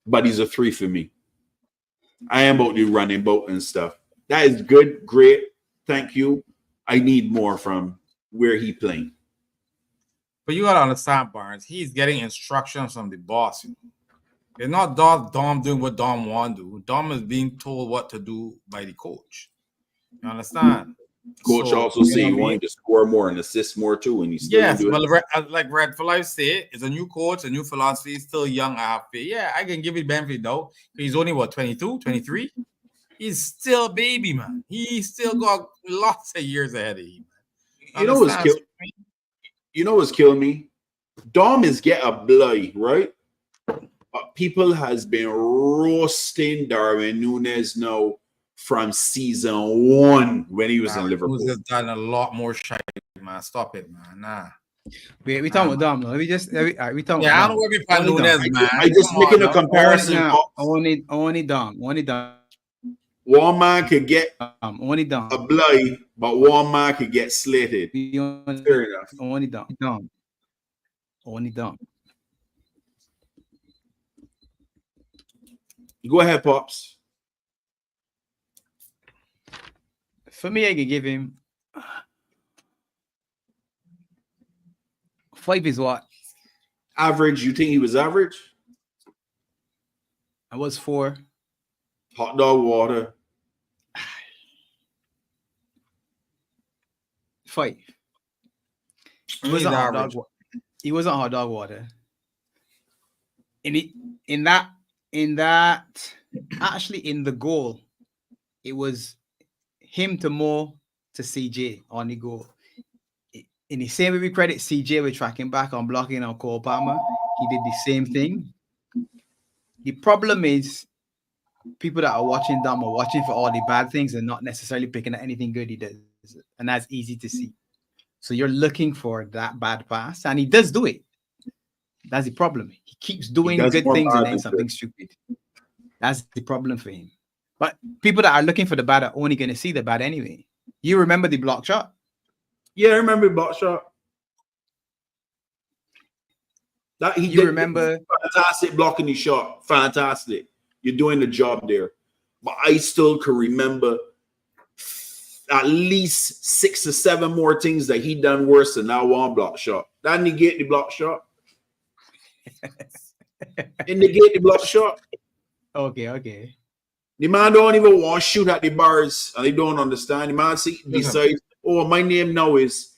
But he's a 3 for me. I am about the running boat and stuff. That is good, great. Thank you. I need more from where he playing. But you gotta understand, Barnes. He's getting instructions from the boss. It's not Dom doing what Dom want to do. Dom is being told what to do by the coach. You understand? Coach also say he wanted to score more and assist more too, and he's still doing but like Red for Life say, it's a new coach, a new philosophy. He's still young. I have faith. Yeah, I can give it benefit though. He's only 22, 23. He's still a baby, man. He still got lots of years ahead of him. You know what's killing me? Dom is get a blood, right? But people has been roasting Darwin Núñez now from season 1 when he was in Liverpool. He's done a lot more shit, man. Stop it, man. Nah. We talking about Dom. Let me just we talking. Yeah, I don't want to be fan Núñez, man. I just making a comparison. Only Dom. One man could get only Dom a blood, but one man could get slated. Fair enough. Only Dom. Go ahead, Pops. For me, I can give him 5 is what? Average. You think he was average? I was 4. Hot dog water. 5. He wasn't hot dog water. In that actually in the goal, it was him to more to CJ on the goal. In the same way we credit CJ with tracking back on blocking on Cole Palmer, he did the same thing. The problem is people that are watching Dom are watching for all the bad things and not necessarily picking at anything good he does. And that's easy to see. So you're looking for that bad pass, and he does do it. That's the problem. He keeps doing good things and then something stupid. That's the problem for him. But people that are looking for the bad are only going to see the bad anyway. You remember the block shot? Yeah, I remember the block shot. Remember fantastic blocking the shot. Fantastic. You're doing the job there. But I still can remember at least 6 or 7 more things that he done worse than that one block shot. That negate the block shot. And negate the block shot. Okay. The man don't even want to shoot at the bars, and they don't understand. The man decides, oh, my name now is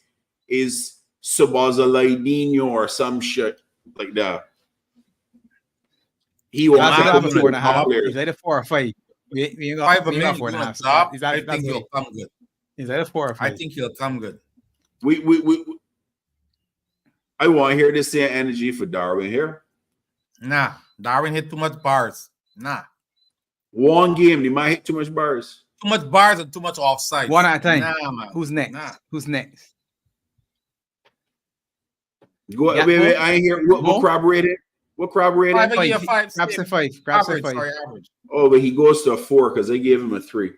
Szoboszlai or some shit like that. He wants to 4.5. Is that a 4 or 5? We ain't 5 got million, 4.5. job. Is I that think he'll come good. is that a 4 or 5? I think he'll come good. I want to hear this same energy for Darwin here. Nah, Darwin hit too much bars. Nah, One game, they might hit too much bars. too much bars and too much offside. One at a time. Nah, man. Who's next? Nah. Who's next? Go, wait, I ain't hear what crowd rated. What crowd rated? 5, I give you a 5. Grabs a 5. Grabs a Average, 5. sorry, average. Oh, but he goes to a 4 because they gave him a 3.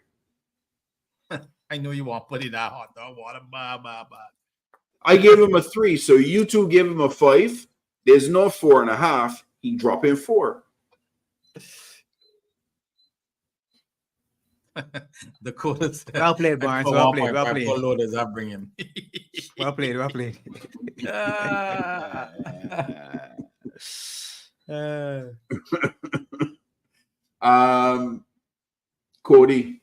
I know you want to put it that hot dog water. Bah. I gave him a 3, so you two give him a 5. There's no 4.5. He drop in 4. The coolest. Well played, Barnes. Well played. Well played. What load does that bring him? Well played. Well played. Cody.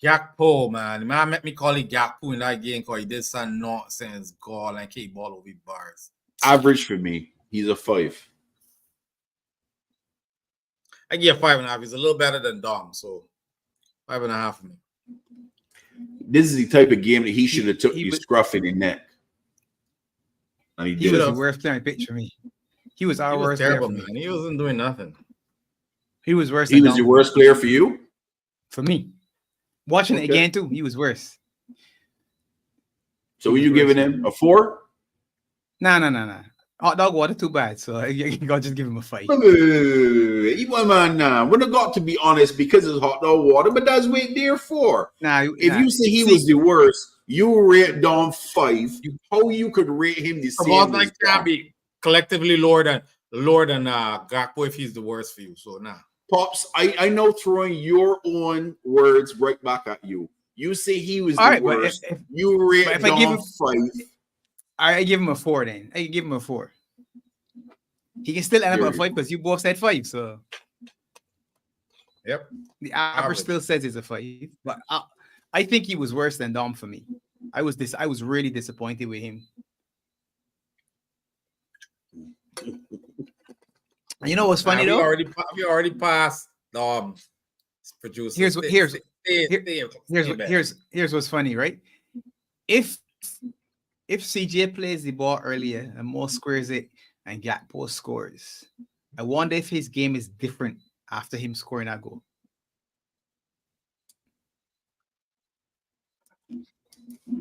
Gakpo, man. Man make me call it Gakpo in that game because he did some nonsense goal and keep ball over bars. Average for me. He's a 5. I give 5.5. He's a little better than Dom, so 5.5 for me. This is the type of game that he should have took you scruff in the neck. And He was the worst player in the pitch for me. He was our worst terrible, player. man. He wasn't doing nothing. He was worse. He was your worst player for you? For me. Watching it again, too, he was worse. So were you giving him a 4? Nah. Hot dog water too bad, so you gotta just give him a 5. We're not got to be honest because it's hot dog water, but that's what they're for. If you say he was the worst, you rate Dom 5. How you could rate him the same? About like can't be collectively lower than Gakpo if he's the worst for you. So nah. Pops, I know throwing your own words right back at you. You say he was the worst. You rate Dom 5. I give him a 4 then. I give him a 4. He can still end up at 5 because you both said 5. So, yep. The average still says it's a 5. But I think he was worse than Dom for me. I was really disappointed with him. You know what's funny though? We already passed producer. Here's what's funny, right? If CJ plays the ball earlier and Mo squares it and Gakpo scores, I wonder if his game is different after him scoring that goal.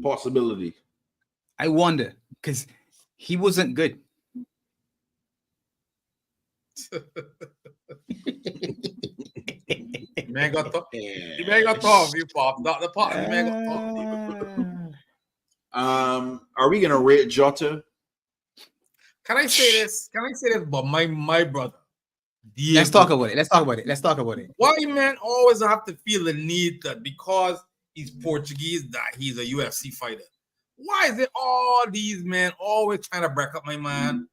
Possibility. I wonder because he wasn't good. Man got top. You man got top. You pop. Not the pop. You man got top. Are we gonna rate Jota? Can I say this? But my brother. Let's talk about it. Why man always have to feel the need that because he's Portuguese that he's a UFC fighter? Why is it all these men always trying to break up my man?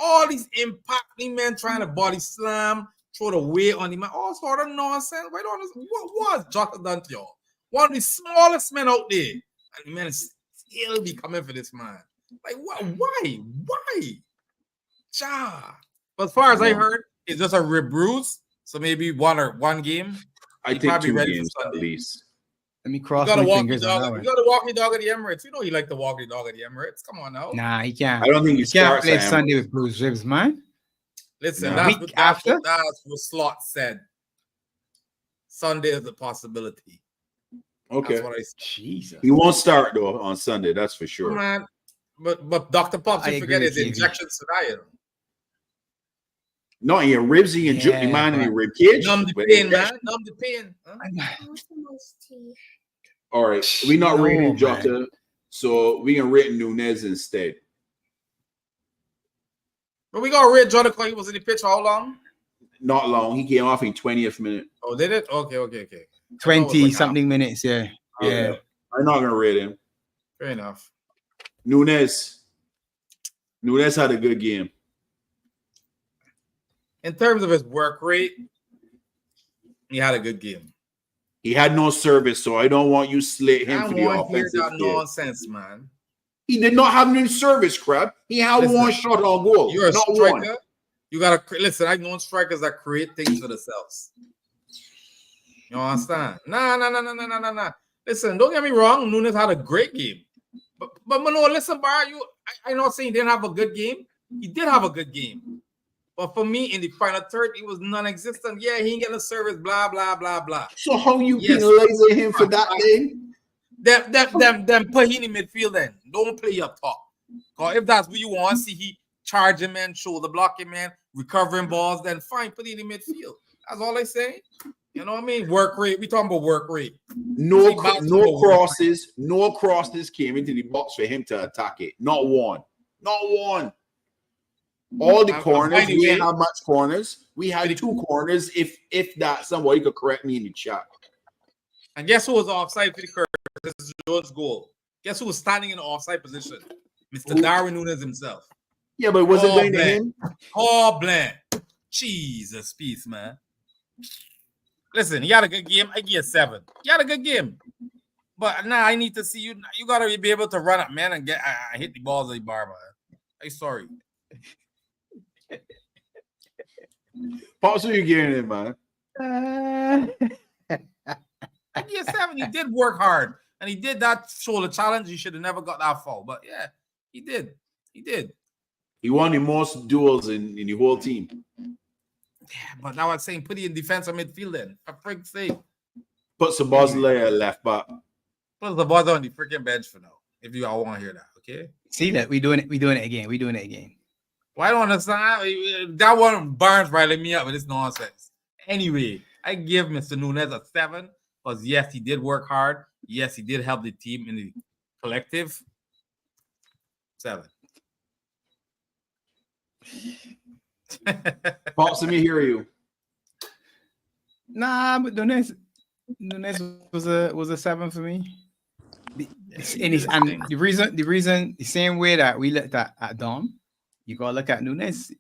All these impacting men trying to body slam, throw the weight on him, all sort of nonsense. What was Jota done to y'all? One of the smallest men out there, and the man still be coming for this man. Like what? Why? But as far as I heard, it's just a rib bruise. So maybe one game. I think 2 games at least. Let me cross my fingers. You got to walk the dog at the Emirates. You know you like to walk the dog at the Emirates. Come on now. Nah, he can't. I don't think he can't play Sunday with bruised ribs, man. Listen, that's what Slot said. Sunday is a possibility. Okay. That's what I said. Jesus. He won't start though on Sunday. That's for sure. Man, but Dr. Pops, you forget his injections tonight. No, in your ribs, in your man, in your rib cage. Numb the pain, man. Numb the pain. All right, we're not rating Jota, so we can rate Nunez instead. But we got to rate Jota because he was in the pitch how long? Not long. He came off in 20th minute. Oh, did it? Okay. 20 something minutes, yeah. I'm not gonna rate him. Fair enough. Nunez had a good game. In terms of his work rate, he had a good game. He had no service, so I don't want you slit him for the offensive that nonsense, man. He did not have any service, crap. He had one shot on goal. You're a striker. You gotta listen. I know strikers that create things for themselves. You understand? Nah. Listen, don't get me wrong. Nunes had a great game, but no, listen, Bar. I not saying he didn't have a good game. He did have a good game, but for me, in the final third, he was non-existent. Yeah, he ain't getting a service. Blah blah blah blah. So how you penalizing him for that thing? Them put him in midfield. Then don't play up top. Cause if that's what you want to see, he charging man, shoulder blocking man, recovering balls. Then fine, put it in midfield. That's all I say. You know what I mean? Work rate. We talking about work rate. No crosses came into the box for him to attack it. Not one. All the corners. We didn't have much corners. We had 2 corners. If that, somebody could correct me in the chat. And guess who was offside for the Curtis Jones goal? Guess who was standing in the offside position? Mr. Darwin Nunes himself. Yeah, but was it going to him? Oh, bland. Jesus, peace, man. Listen, he had a good game. I give a 7. He had a good game. But now I need to see you. You got to be able to run up, man, and get hit the balls of the bar, man. I'm sorry. Pops, who you giving it, man? I give a 7. He did work hard. And he did that shoulder challenge. He should have never got that foul. But yeah, he did. He won the most duels in the whole team. Yeah, but now I'm saying put it in defensive midfield then. For frick's sake. Put Sabozley at left back. Put Bozo on the freaking bench for now. If you all want to hear that, okay? See that we doing it again. Well, I don't understand. That one Barnes riling me up with this nonsense. Anyway, I give Mr. Nunes a 7 because yes, he did work hard. Yes, he did help the team in the collective. 7. Pops, let me hear you. Nah, but Nunes was a 7 for me. And the reason, the same way that we looked at Dom, you gotta look at Nunes.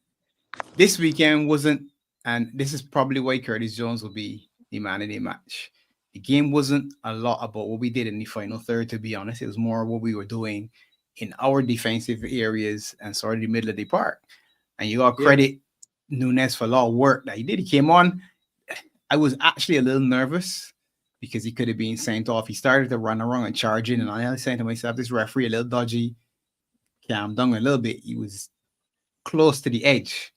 This weekend wasn't, and this is probably why Curtis Jones will be the man of the match. The game wasn't a lot about what we did in the final third, to be honest. It was more what we were doing in our defensive areas and sort of the middle of the park. And you got to credit Nunes for a lot of work that he did. He came on. I was actually a little nervous because he could have been sent off. He started to run around and charge in, and I was saying to myself, this referee a little dodgy. Calm down a little bit. He was close to the edge,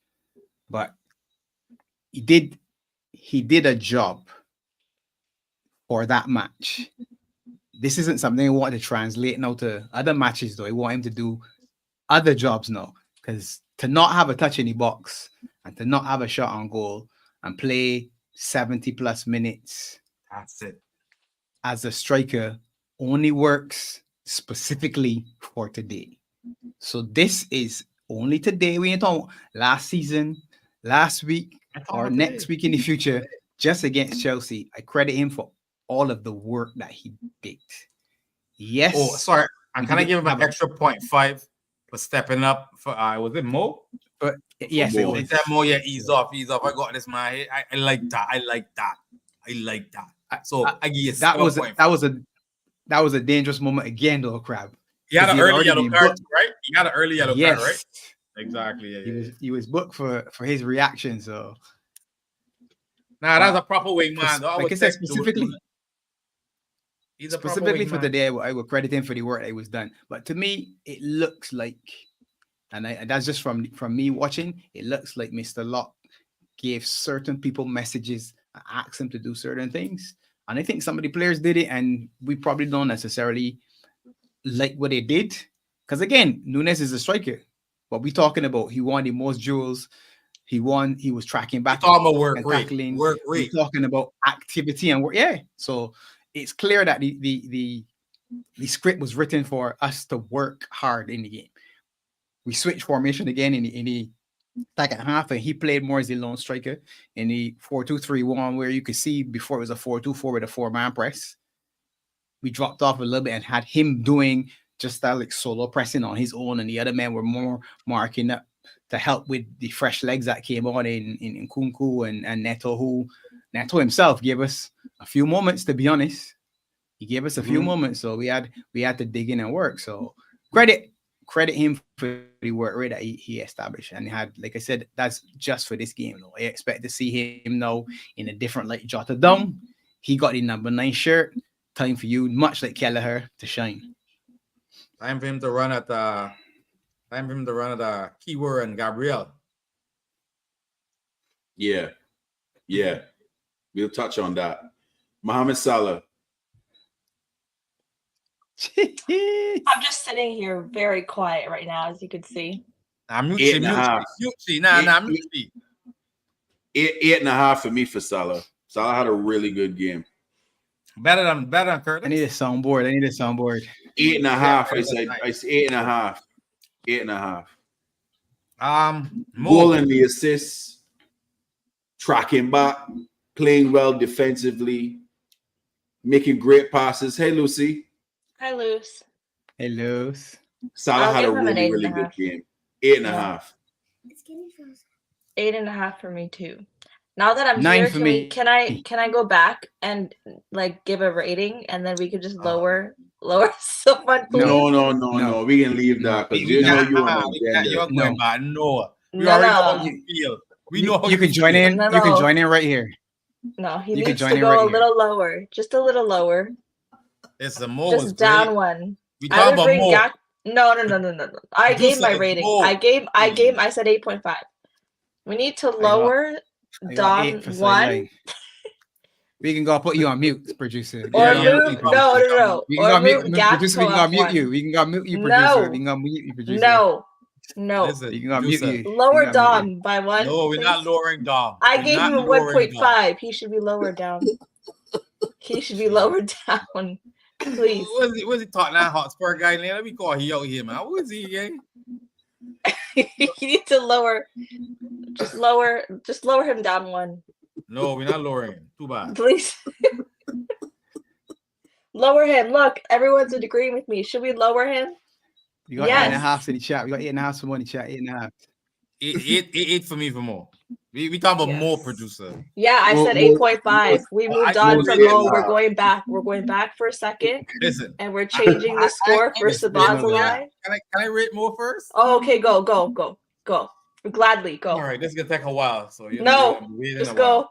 but he did a job for that match. This isn't something I want to translate now to other matches, though. I want him to do other jobs now, because to not have a touch in the box and to not have a shot on goal and play 70 plus minutes, that's it, as a striker only works specifically for today. So this is only today. We ain't talking last season, last week, or next week in the future, just against Chelsea. I credit him for all of the work that he did. Yes. Oh, sorry. I'm kind of giving him an extra 0.5 for stepping up. For was it Mo? But yes, it was. That Mo, yeah, ease off. I got this man. I like that. I like that. So I give you that was a dangerous moment again, though, Crab. He had an early yellow card, right? He had an early yellow card, right? Exactly. Yeah, he was booked for his reaction. So nah, that's a proper wingman. Like I said, specifically for the day, I would credit him for the work that was done. But to me, it looks like, and that's just from me watching, it looks like Mr. Locke gave certain people messages and asked them to do certain things. And I think some of the players did it, and we probably don't necessarily like what they did. Because again, Nunes is a striker. What we talking about? He won the most duels. He was tracking back. Talking about work rate. We're talking about activity and work. Yeah. So it's clear that the script was written for us to work hard in the game. We switched formation again in the second half, and he played more as a lone striker in the 4-2-3-1, where you could see before it was a 4-2-4 with a 4-man press. We dropped off a little bit and had him doing just that, like solo pressing on his own, and the other men were more marking up to help with the fresh legs that came on in Kunku and Neto, who Neto himself gave us a few moments, to be honest. He gave us a few moments, so we had to dig in and work. So credit credit him for the work rate that he established. And he had, like I said, that's just for this game. I expect to see him now in a different light. Jotted down. He got the number 9 shirt. Time for you, much like Kelleher, to shine. Time for him to run at Keyword and Gabriel. Yeah. We'll touch on that. Mohamed Salah. I'm just sitting here very quiet right now, as you can see. I'm 8.5. mute. 8.5 for me for Salah. Salah had a really good game. Better than Curtis. I need a soundboard. 8.5. I said 8.5. 8.5. Goal and the assists, tracking back, playing well defensively, making great passes. Hey, Lucy. Hi, Luce. Hello. Salah had a really, really good game. 8.5. 8.5 for me too. Now that I'm 9 here, for me. can I go back and like give a rating, and then we could just lower someone, please? No. We can leave that because you know you on agenda. You're going back. No. We No, already no. know how you feel. We know how You can join in. No, You can no. join in right here. No, he You can needs join to in go right a here. little lower, just a little lower, It's the Mo just was down great. one. We I talking would about bring Mo. Gak. No. I gave my Producer, rating. Mo. I said 8.5. We need to got- lower I got 8 Don for 1 sideline. We can go put you on mute, producer. or Yeah, move. No. We can Or go move mute, producer. We can go Gakpo mute up you. 1. We can go mute you, producer. No. We can go mute you, producer. No. Listen, We can go mute producer. you. Lower We can go mute Dom by 1. No, we're not please. lowering Dom. I We're gave not him a lowering Dom. 1.5. He should be lower down. He should be lower down. Please. Was he Tottenham Hotspur guy? Let me call he out here, man. Who is he again? You need to lower. Just lower him down 1. No, we're not lowering him. Too bad. Please. Lower him. Look, everyone's agreeing with me. Should we lower him? You got Yes. 8.5 in the chat. We got 8.5 for money chat. 8.5. 8 for me for more. We talking about Yes. more producer. Yeah, I Mo- said Mo- 8.5. We Mo- moved I- on Mo from said Mo. 8.5. We're going back. We're going back for a second, Listen, and we're changing the score for Sabazalai. Can I rate more first? Oh, okay, go. Gladly, go. All right, this is gonna take a while. So Just go.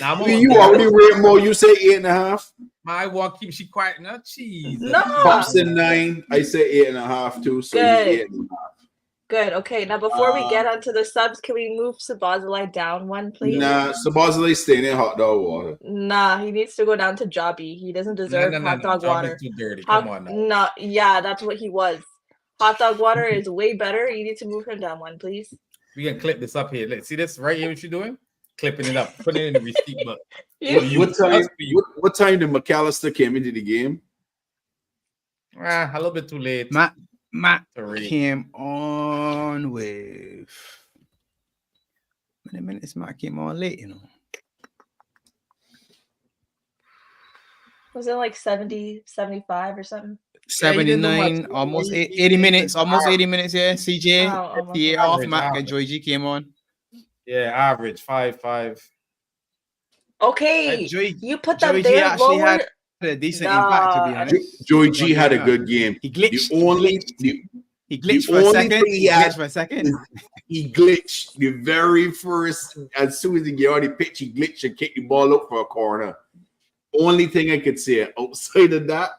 Now, You already rate more. You say 8.5. My walk keep she quiet. No, cheese. No. Pops in 9. I say 8.5 too. So Good. he's 8.5. Good. Okay, now before we get onto the subs, can we move Sabazalai down 1, please? Nah, Sabazali staying in hot dog water. Nah, he needs to go down to Jobby. He doesn't deserve hot dog water. Too dirty. Come on now. No, yeah, that's what he was. Hot dog water is way better. You need to move him down 1, please. We can clip this up here. Let's see this right here. What you doing? Clipping it up, putting it in the receipt book. What time did McAllister came into the game? A little bit too late. Matt Sorry. came on with. Many minutes Matt came on late, you know. Was it like 70, 75 or something? 79, almost 80 minutes, almost 80 minutes. Yeah, CJ, almost the off average, Matt and average. Joy G came on. Yeah, average 5. Okay, Joy- you put Joey them G there actually lower. had a decent impact, to be Nah. honest. Joey G had a good game. He glitched. He glitched the for a only second. thing he had- Glitched for a second. He glitched the very first, as soon as he get on the pitch, he glitched and kicked the ball up for a corner. Only thing I could say outside of that,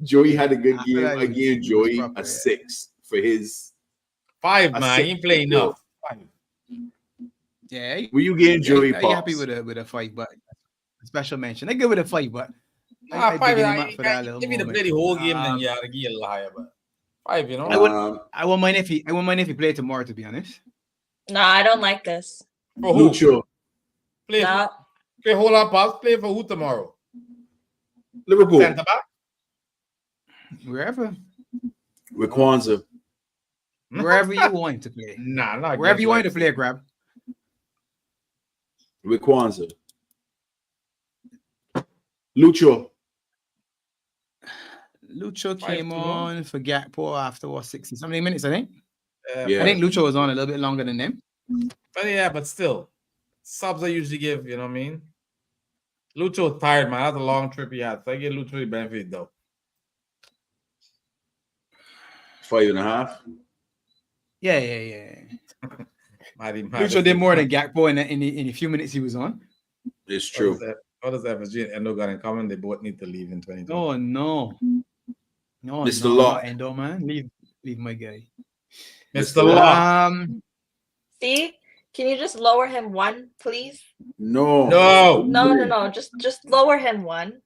Joey had a good I game. feel like I gave he was Joey proper, a yeah. 6 for his. 5, I man. said- He ain't playing enough. 5. Yeah, were you getting Joey? Are you happy with a fight? But a special mention. I good with a fight, but I 5. digging him up for that little Give me the moment. bloody whole game, then yeah, I give you a liar, but 5, you know. I won't mind if he played tomorrow. To be honest, No, I don't like this. For who? Lucho, Play. No. Okay, hold on, pause. Play for who tomorrow? Liverpool Centre back. wherever with Kwanzaa. you want him to play, Nah, not wherever you want him against to play, grab. With Kwanzaa. Lucho. Lucho 5 came too long. on for Gakpo after 60 something minutes. I think. Yeah. I think Lucho was on a little bit longer than them. But yeah, but still, subs I usually give. You know what I mean? Lucho tired, man. That's a long trip he had. So I give Lucho the benefit though. 5.5. Yeah. Mighty, Lucho did more than Gakpo in the few minutes he was on. It's true. What does FSG and Endo got in common? They both need to leave in 2020. Oh no, Mr. no, Law. not Endo, man. Leave my guy. Mr. Law. See, can you just lower him one, please? No. No. Just lower him one.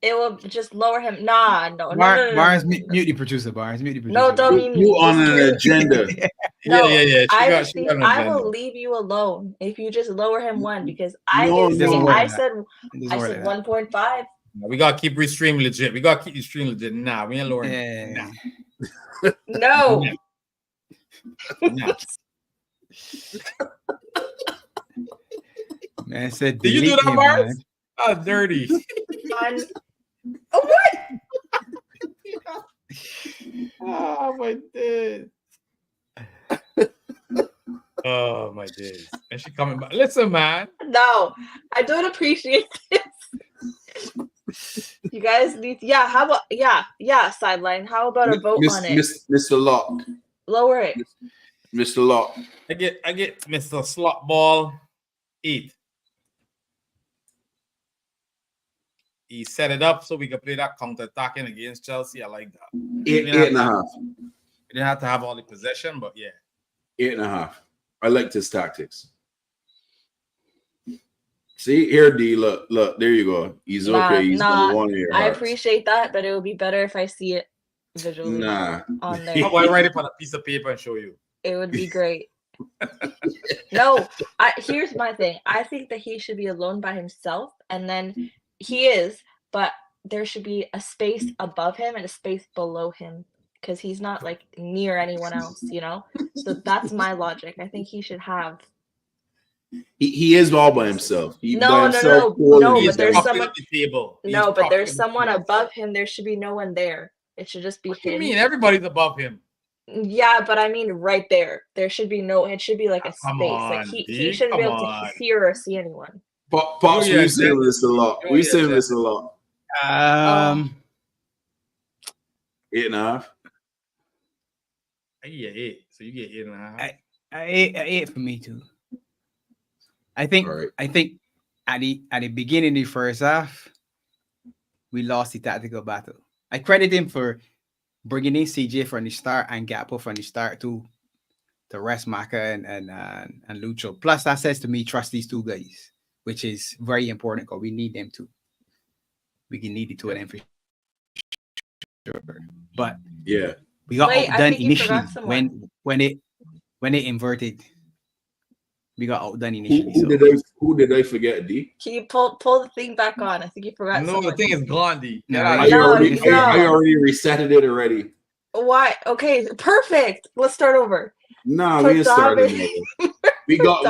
It will just lower him. No. Barnes, mute the producer. Barnes, mute the producer. No, don't mean You on just an mute. agenda. No, Yeah. I She got an will agenda. leave you alone if you just lower him one because No, it doesn't work I like said It doesn't work like that. 1.5. We gotta keep your stream legit. We gotta keep your stream legit. Nah, we ain't lowering. Yeah. No. Nah. Man said, Did you do delete that, him, Barnes? man. Oh, dirty. Oh, what? Oh my days. Oh my days. And she coming back. Listen, man. No, I don't appreciate this. You guys need, how about, sideline. How about a vote on it? Mr. Locke. Lower it. Mr. Locke. I get Mr. Slot Ball 8. He set it up so we could play that counter attacking against Chelsea. I like that. 8.5. We didn't have to have all the possession, but yeah. 8.5. I liked his tactics. See here, D. Look, there you go. He's okay. He's number one here. I appreciate that, but it would be better if I see it visually on there. How about I write it on a piece of paper and show you? It would be great. No, here's my thing. I think that he should be alone by himself, and then he is, but there should be a space above him and a space below him because he's not like near anyone else, you know? So that's my logic. I think he should have. He is all by himself. No, but there's someone. At the table. No, but there's someone above him. There should be no one there. It should just be him. What do you mean? Everybody's above him. Yeah, but I mean right there. There should be no. It should be like a space. Like he shouldn't be able to hear or see anyone. Pops, we say this a lot. We say this a lot. 8.5. Yeah, 8. So you get 8.5. 8 for me too. I think at the beginning of the first half, we lost the tactical battle. I credit him for bringing in CJ from the start and Gakpo from the start to rest Maka and Lucho. Plus, that says to me, trust these two guys, which is very important because we need them too. We can need the two of them for sure. But yeah, we got outdone initially when it inverted. We got outdone initially. Who did I forget, D? Can you pull the thing back on? I think you forgot. No, the thing is gone, D. I already resetted it already. Why? Okay, perfect. Let's start over. No, we ain't starting over. We got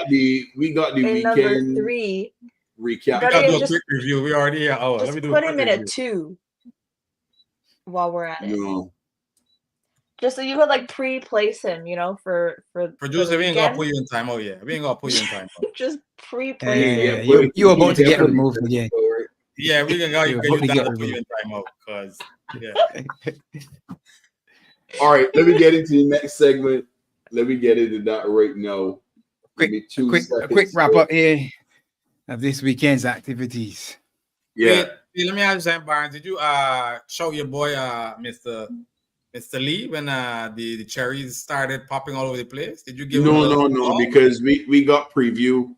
the weekend number 3 recap. We gotta do a quick review. We already let me do put him in a 2 while we're at it. No. Just so you could like pre-place him, you know, for producer. We ain't gonna put you in timeout yet. We ain't gonna put you in timeout. Just pre-place him. You about to get removed again. Yeah, we can go. You put you in timeout because yeah. All right, let me get into the next segment. Let me get into that right now. A quick wrap up here of this weekend's activities. Yeah. Hey, let me ask you something, Barnes. Did you show your boy Mr. Lee when the cherries started popping all over the place? Did you give him no, because we got preview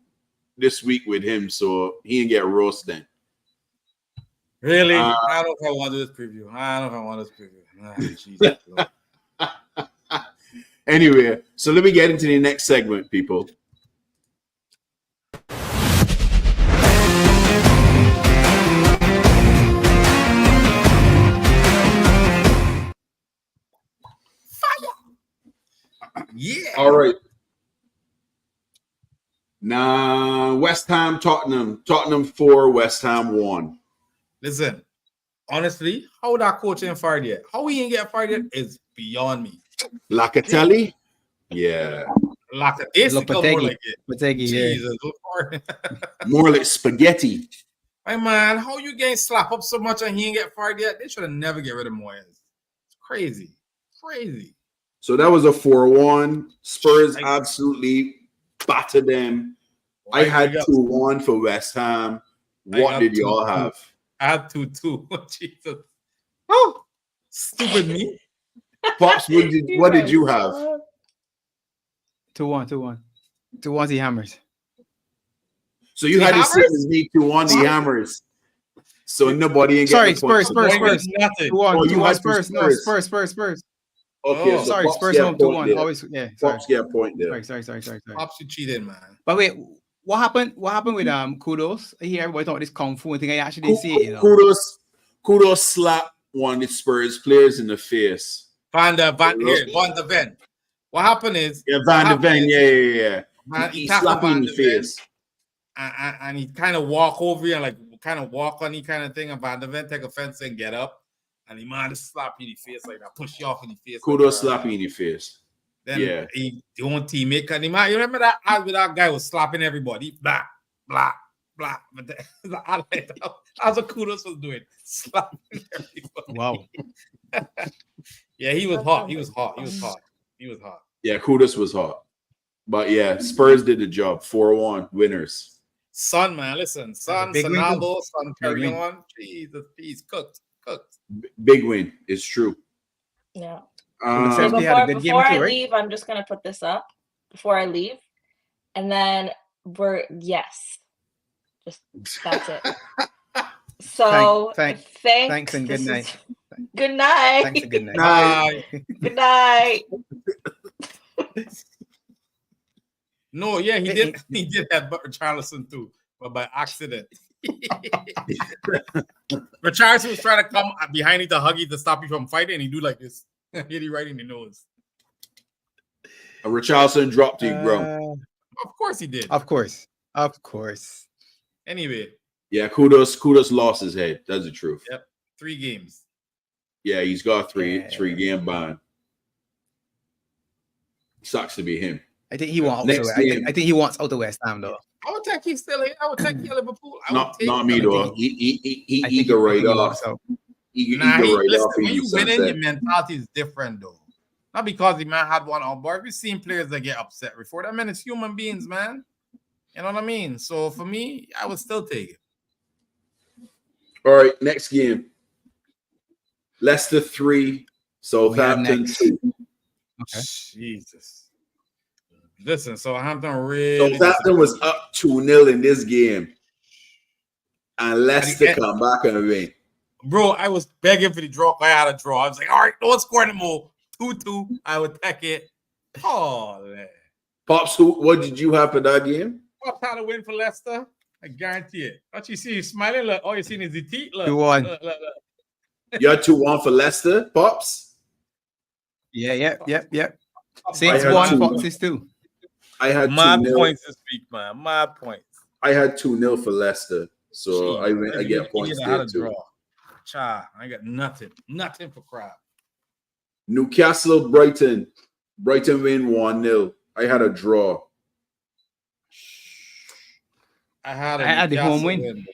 this week with him, so he didn't get roasted. Really? I don't know if I want to do this preview. Jesus, anyway, so let me get into the next segment, people. Yeah. All right. Now, West Ham, Tottenham 4, West Ham 1. Listen, honestly, how that coach ain't fired yet? How he ain't get fired yet is beyond me. Locatelli? Yeah. Lopetegui, Jesus. More like spaghetti. Hey, man, how you getting slapped up so much and he ain't get fired yet? They should have never get rid of Moyes. It's crazy. crazy. So that was a 4-1. Spurs absolutely battered them. I had 2-1 for West Ham. What did y'all have? I had 2-2. Jesus. Oh, stupid me. Pops, what did you have? 2-1. 2-1 the Hammers. So you had the same as me, 2-1 the Hammers. So nobody ain't getting the point. Spurs. 2-1 Spurs. No, Spurs. Okay, so sorry, Pops Spurs home 2-1. Always, yeah. Pops get a point there. Sorry. Pops, you cheated, man. But wait, what happened with Kudos? I hear everybody talking this kung fu thing. I actually didn't see it. You know? Kudos slapped one of the Spurs players in the face. Van der Ven. What happened is Van der Ven, yeah. Man, he slapped him in the face. And he kind of walk over you and like kind of walk on you kind of thing. And Van der Ven take offense and get up. And he might just slap you in the face like that, push you off in the face. Kudos slap you in the face. Then the own teammate, cause you remember that guy was slapping everybody, blah. But that's what Kudos was doing, slapping everybody. Wow. Yeah, he was hot. Yeah, Kudos was hot. But yeah, Spurs did the job. 4-1 winners. Son, man, listen, Sonaldo, Son carrying on. Jesus, he's cooked. Big win. It's true. Yeah. So before I leave, I'm just gonna put this up before I leave, and then just that's it. So thanks and good night. Good night. Thanks and good night. Good night. No, yeah, he did that, but Richarlison too, but by accident. Richarlison was trying to come behind you to hug you to stop you from fighting, and he do like this. Hit you right in the nose. Richarlison dropped you, bro. Of course he did. Of course. Anyway. Yeah, Kudos lost his head. That's the truth. Yep. 3 games. Yeah, he's got three game ban. Sucks to be him. I think he wants I think he wants out of West Ham though. I would take him still here. I would take you Liverpool. Not me though. He eager right off. Listen, when you win in, your mentality is different though. Not because the man had one on board. We've seen players that get upset before. I mean, it's human beings, man. You know what I mean? So for me, I would still take it. All right, next game. Leicester 3, Southampton 2. Okay. Jesus. Listen, Southampton was up 2-0 in this game. And Leicester come back and win. Bro, I was begging for the draw. I had a draw. I was like, all right, don't score anymore. 2-2. I would take it. Oh, man. Pops, what did you have for that game? Pops had a win for Leicester. I guarantee it. Don't you see you smiling? Look, all you seen is the teeth. 2-1. You had 2-1 for Leicester, Pops? Yeah. Saints 1, Foxes 2. I had mad points this week, man. Mad points. I had 2-0 for Leicester, so I get points there too. I got nothing for crap. Newcastle, Brighton win 1-0. I had a draw. I had the home win.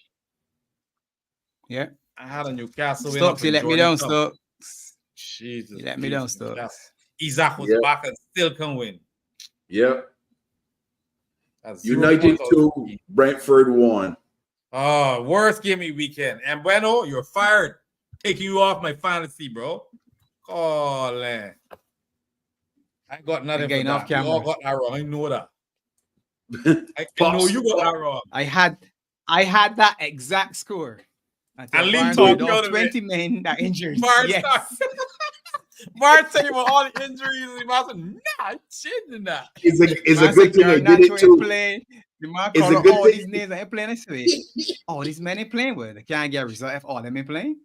Yeah, I had a Newcastle win. Stokes, you let me down, Stokes. Jesus, you let me down, Stokes. Isaac was back and still can win. Yep. United 2, Brentford 1. Oh, worst game of the weekend. And Bueno, you're fired. Taking you off my fantasy, bro. Oh, man. I got nothing for that. You all got that wrong. I know that. I know you got that wrong. I had that exact score. And Lee talked all 20 men that injured. Yes. Mark said about all the injuries. He was like, nah, changing that. It's a good thing I did it too. The man called all these names that ain't playing this way. Oh, these men ain't playing with. They can't get a result if all them ain't playing.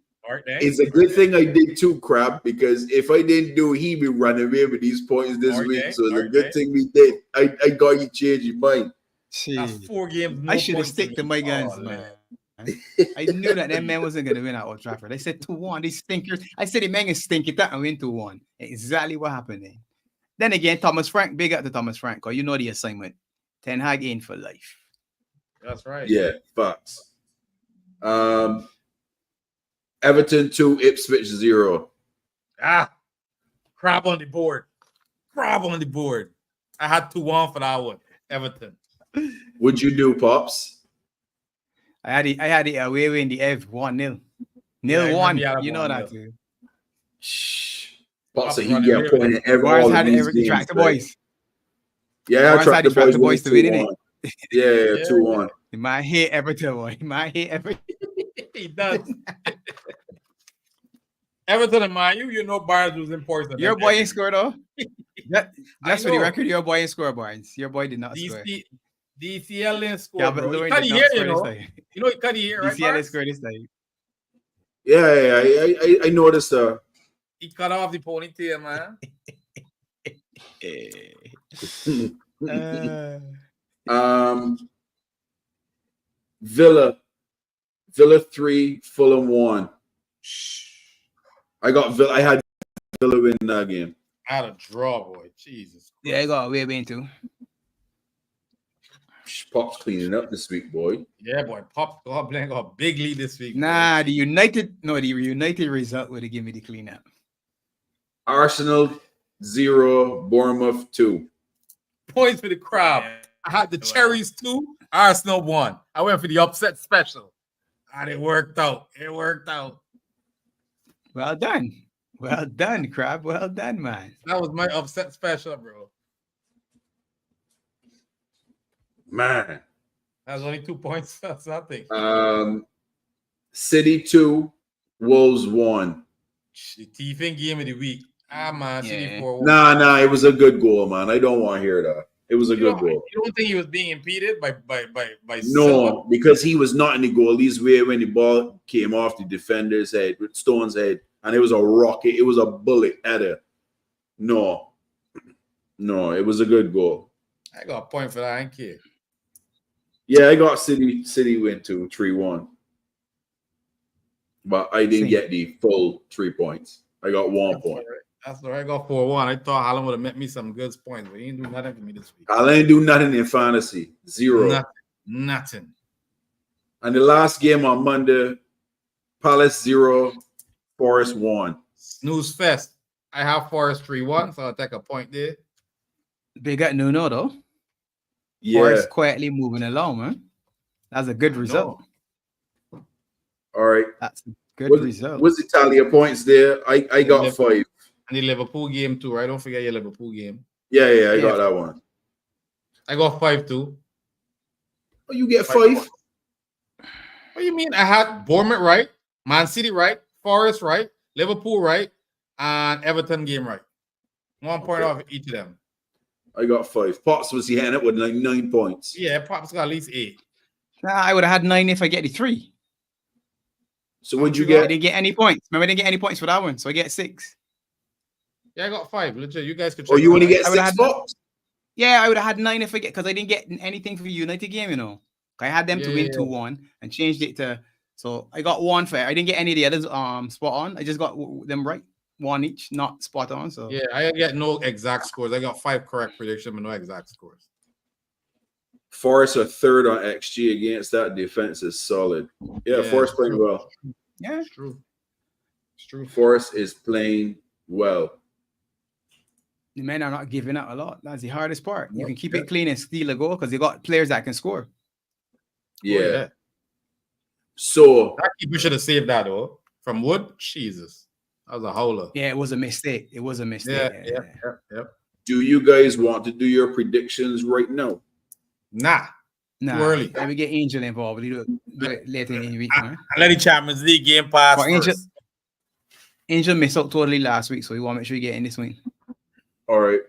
It's a good thing I did too, Crab, because if I didn't do it, he'd be running away with these points this week. So it's a good thing we did. I got you change your mind. That's 4 games. I should have stick to my guns, man. I knew that man wasn't going to win at Old Trafford. They said 2-1. These stinkers. I said the man can stink it out and win 2-1. Exactly what happened then. Then again, Thomas Frank, big up to Thomas Frank, because you know the assignment. Ten Hag in for life. That's right. Yeah, facts. Everton 2, Ipswich 0. Crab on the board. Crab on the board. I had 2-1 for that one. Everton. What'd you do, Pops? I had it away in the Ev 1-0. Yeah, I Nil remember 1. you had a You know that 1-0. too. Shh. Pops Pops said he running get a away point with in every Barnes all of had these every games. tractor right? boys. Yeah, I Barnes track had the the tractor boys boys to win, innit? 2-1. Yeah, 2-1. He might hate Everton, boy. He might hate Everton. He does. Everton and Man U, you know Barnes was important. Your boy ain't scored though. Just for the know. record, your boy ain't scored, Barnes. Your boy did not score. DCL didn't score, Calvert bro. He Lewin cut did the not hair, score you this know. time. You know he cut the hair, right, DCL didn't Barnes? score this time. Yeah, I noticed. He cut off the ponytail, man. Villa 3, Fulham 1. I had Villa win that game. I had a draw, boy. Jesus. Yeah, I got away win too. Pop's cleaning up this week, boy. Yeah, boy. Pop got a big lead this week. Nah, boy. the United result would have given me the cleanup. Arsenal 0, Bournemouth 2. Points for the crowd. I had the Cherries 2, Arsenal 1. I went for the upset special. And it worked out. It worked out. Well done. Well done, Crab. Well done, man. That was my upset special, bro. Man. That was only 2 points. That's nothing. City 2, Wolves 1. The thieving game of the week. Man, City 4-1. Nah, it was a good goal, man. I don't want to hear that. It was a good goal. You don't think he was being impeded by No, Silva? because he was not in the goalie's way when the ball came off the defender's head, with Stone's head, and it was a rocket. It was a bullet header. No, it was a good goal. I got a point for that. I ain't care. Yeah, I got City win too, 3-1. But I didn't get the full 3 points. I got 1 point. That's all right. I got 4-1. I thought Haaland would have met me some good points, but he didn't do nothing for me this week. I ain't do nothing in fantasy. 0. Nothing. And the last game on Monday, Palace 0, Forest 1. Snooze fest. I have Forest 3-1, so I'll take a point there. They got Nuno though. Yeah. Forest quietly moving along, man. That's a good result. All right. That's a good result. What's the tally of points there? I got 5. And the Liverpool game too, right? Don't forget your Liverpool game. Yeah, I got that one. I got 5 too. Oh, you get 5? What do you mean? I had Bournemouth right, Man City right, Forest right, Liverpool right, and Everton game right. 1 point off each of them. I got 5. Pops was he hitting it with like 9 points. Yeah, Pops got at least 8. Nah, I would have had 9 if I get the 3. So what'd you I get? didn't get any points. Remember, I didn't get any points for that one, so I get 6. Yeah, I got 5. Legit, you guys could. Oh, you only get I would've 6 had- Pops? Yeah, I would have had 9 if I get, because I didn't get anything for the United game, you know. I had them to win 2-1 and changed it to, so I got 1 fair. I didn't get any of the others spot on. I just got them right, 1 each, not spot on. So yeah, I get no exact scores. I got 5 correct predictions, but no exact scores. Forest are 3rd on XG against that defense is solid. Yeah, Forest playing well. yeah, It's true. It's true. Forest is playing well. the men are not giving up a lot. That's the hardest part. You Yep, can keep yep. it clean and steal a goal because they got players that can score. Yeah. So That keeper should have saved that though. From Wood, Jesus, that was a howler. Yeah, it was a mistake. It was a mistake. Yeah. do you guys want to do your predictions right now? Nah. Nah, Too early. let me get Angel involved. Do it later in the week, man. I let the Champions League game pass But first. Angel missed out totally last week, so you want to make sure you get in this week. All right.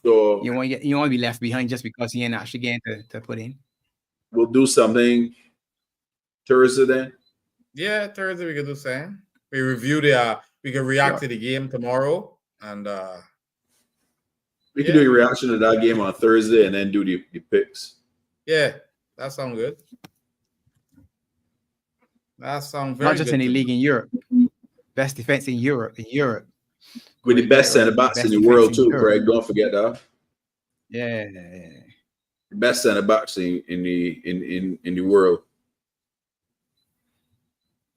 So You want to be left behind just because he ain't actually getting to put in. we'll do something Thursday then. Yeah, Thursday we can do same. We review we can react to the game tomorrow, and We can do a reaction to that game on Thursday and then do the picks. yeah, that sounds good. That sounds very Not just good in the to me. league in Europe. Best defense in Europe. With the best center backs in the world too, Craig. Don't forget that. Yeah. Best center backs in the world.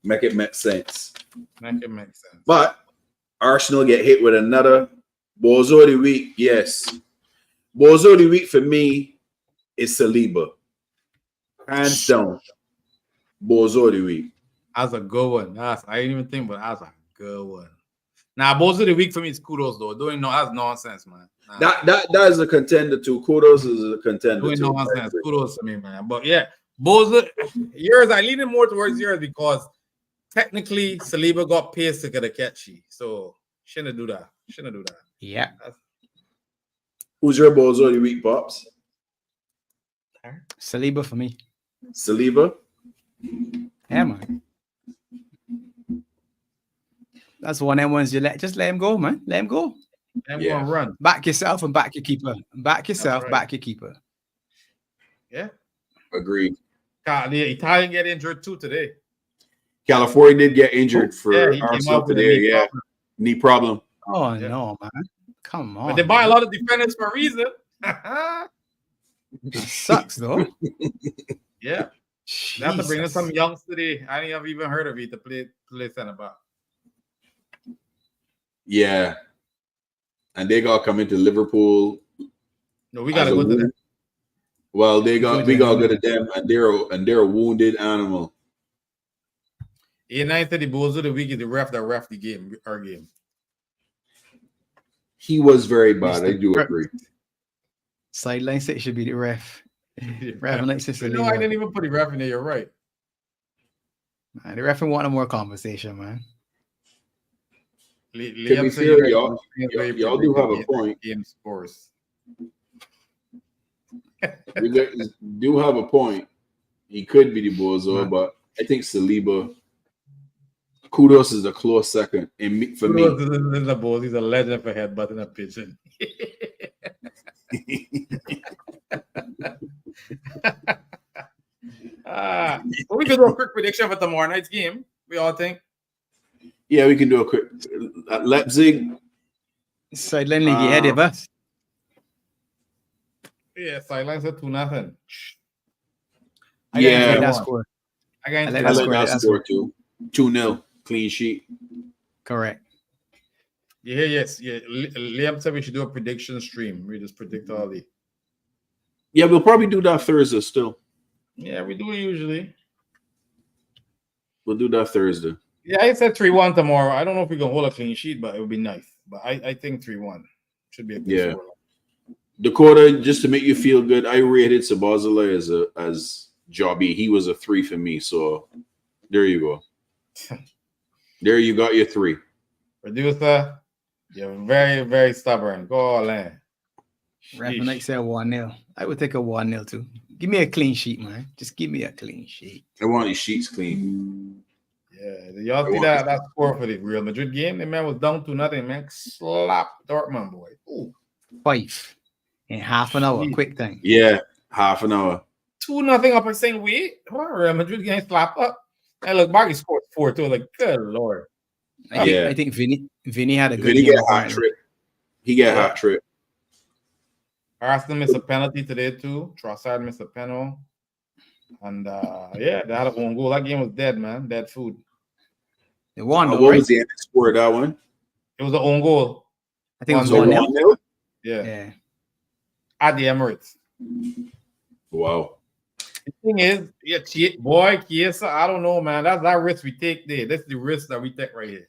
Make it make sense. Make it make sense. But Arsenal get hit with another Bozo of the week, yes. Bozo of the week for me is Saliba. Hands down. Bozo of the week. That's a good one. I didn't even think, but that's a good one. Now, Bozo of the week for me is Kudos, though. Doing no, that's nonsense, man. Nah. That is a contender too. Kudos is a contender Doing too. nonsense. Kudos to me, man. But yeah, Bozo, yours, I leaning more towards yours because technically Saliba got pace to get a catchy. So shouldn't do that. Yeah. Who's your Bozo of the week, Pops? Saliba for me. Saliba? Yeah, man. That's one of them ones you just let him go, man. Let him go. Let him go and run. Back yourself and back your keeper. Back yourself, right. back your keeper. Yeah. Agreed. The Italian get injured too today. California did get injured for he Arsenal today. Yeah. Knee problem. Oh, no, man. Come on. But they buy a lot of defenders for a reason. Sucks, though. Yeah. They have to bring in some youngs today. I didn't have even heard of it to play center back. Yeah. And they got to come into Liverpool. No, we got to go to them. Well, we got to go to them, and they're a wounded animal. A9 said the Bozo of the week is the ref that ref the game, our game. He was very bad. I do agree. Sideline said it should be the ref. Ref likes to No, I didn't even put the ref in there. You're right. Man, the ref want more conversation, man. To be fair, y'all do have a point. Game scores. We do have a point. He could be the Bozo, but I think Saliba. Kudos is a close second. And for me, is a Bozo. He's a legend for headbutting a pigeon. Well, we could do a quick prediction for tomorrow night's game. We all think. Yeah, we can do a quick Leipzig. Sideline league ahead of us. Yeah, sidelines are 2-0. I like that score. I like that score too. 2-0 clean sheet. Correct. Yeah. Liam said we should do a prediction stream. We just predict all the. Yeah, we'll probably do that Thursday still. Yeah, we do it usually. We'll do that Thursday. Yeah, I said 3-1 tomorrow. I don't know if we can hold a clean sheet, but it would be nice. But I think 3-1 should be a good score. Dakota, just to make you feel good, I rated Sabazala as Jobby. He was a 3 for me. So there you go. There you got your 3. Producer, you're very, very stubborn. Go all in. Rapper said 1-0. I would take a 1-0 too. Give me a clean sheet, man. Just give me a clean sheet. I want these sheets clean. Yeah, y'all see that score for the Real Madrid game? The man was down 2-0, man. Slap Dortmund, boy. Ooh. 5 in half an hour. Quick thing. Yeah, half an hour. 2-0 up and saying, wait, Real Madrid getting slapped up. And look, Bargy scored 4 too. Like, good Lord. I think Vinny had a good game. Vinny got a hat trick. He got a hat trick. Arsenal missed a penalty today too. Trossard missed a penalty. And they had a own goal. That game was dead, man. Dead food. They won. What was the end score of that one? It was an own goal. I think it was 1-0. Yeah. At the Emirates. Wow. The thing is, Chiesa, I don't know, man. That's that risk we take there. That's the risk that we take right here.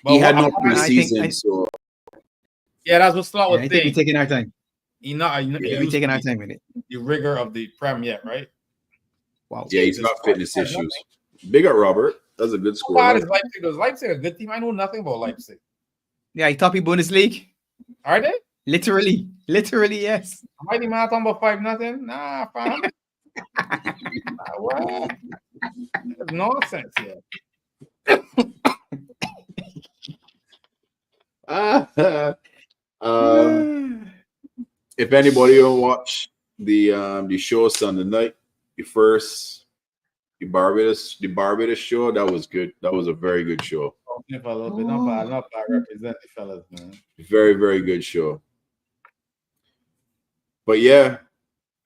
But he had no preseason, so. Yeah, that's what Slot was saying. I think we're taking our time. We're taking our time with it. The rigor of the Prem yet, right? Wow. Yeah, he's got fitness issues. Big up, Robert. That's a good score. How bad is Leipzig? Is Leipzig a good team? I know nothing about Leipzig. Yeah, he top Bundesliga. Are they? Literally, yes. Mighty man talking about 5-0? Nah, fam. What? That's nonsense here. If anybody don't watch the show Sunday night, the Barbados show, that was good. That was a very good show. Not bad represent the fellas, man. Very, very good show. But yeah,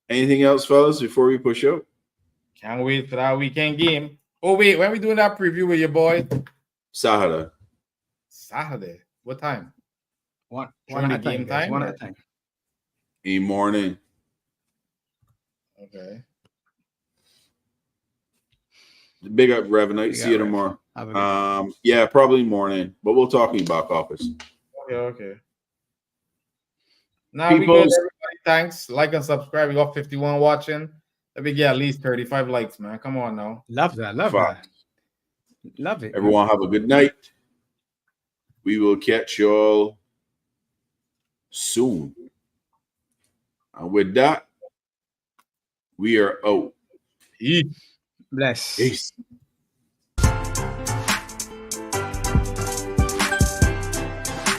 anything else, fellas, before we push out? Can't wait for that weekend game. Oh wait, when we doing that preview with your boy? Saturday. What time? One Training at a time, game guys. time, One or- at a time. In morning. Okay. Big up, Revenant. Big See you up, Rev. tomorrow. Have a good Yeah, probably morning, but we'll talk in back office. Okay. Now we People- good, everybody. Thanks. Like and subscribe. We got 51 watching. Let me get at least 35 likes, man. Come on now. Love that. Love Fuck. that. Love it. Everyone have a good night. We will catch y'all soon. And with that, we are out. Peace. Bless. Peace.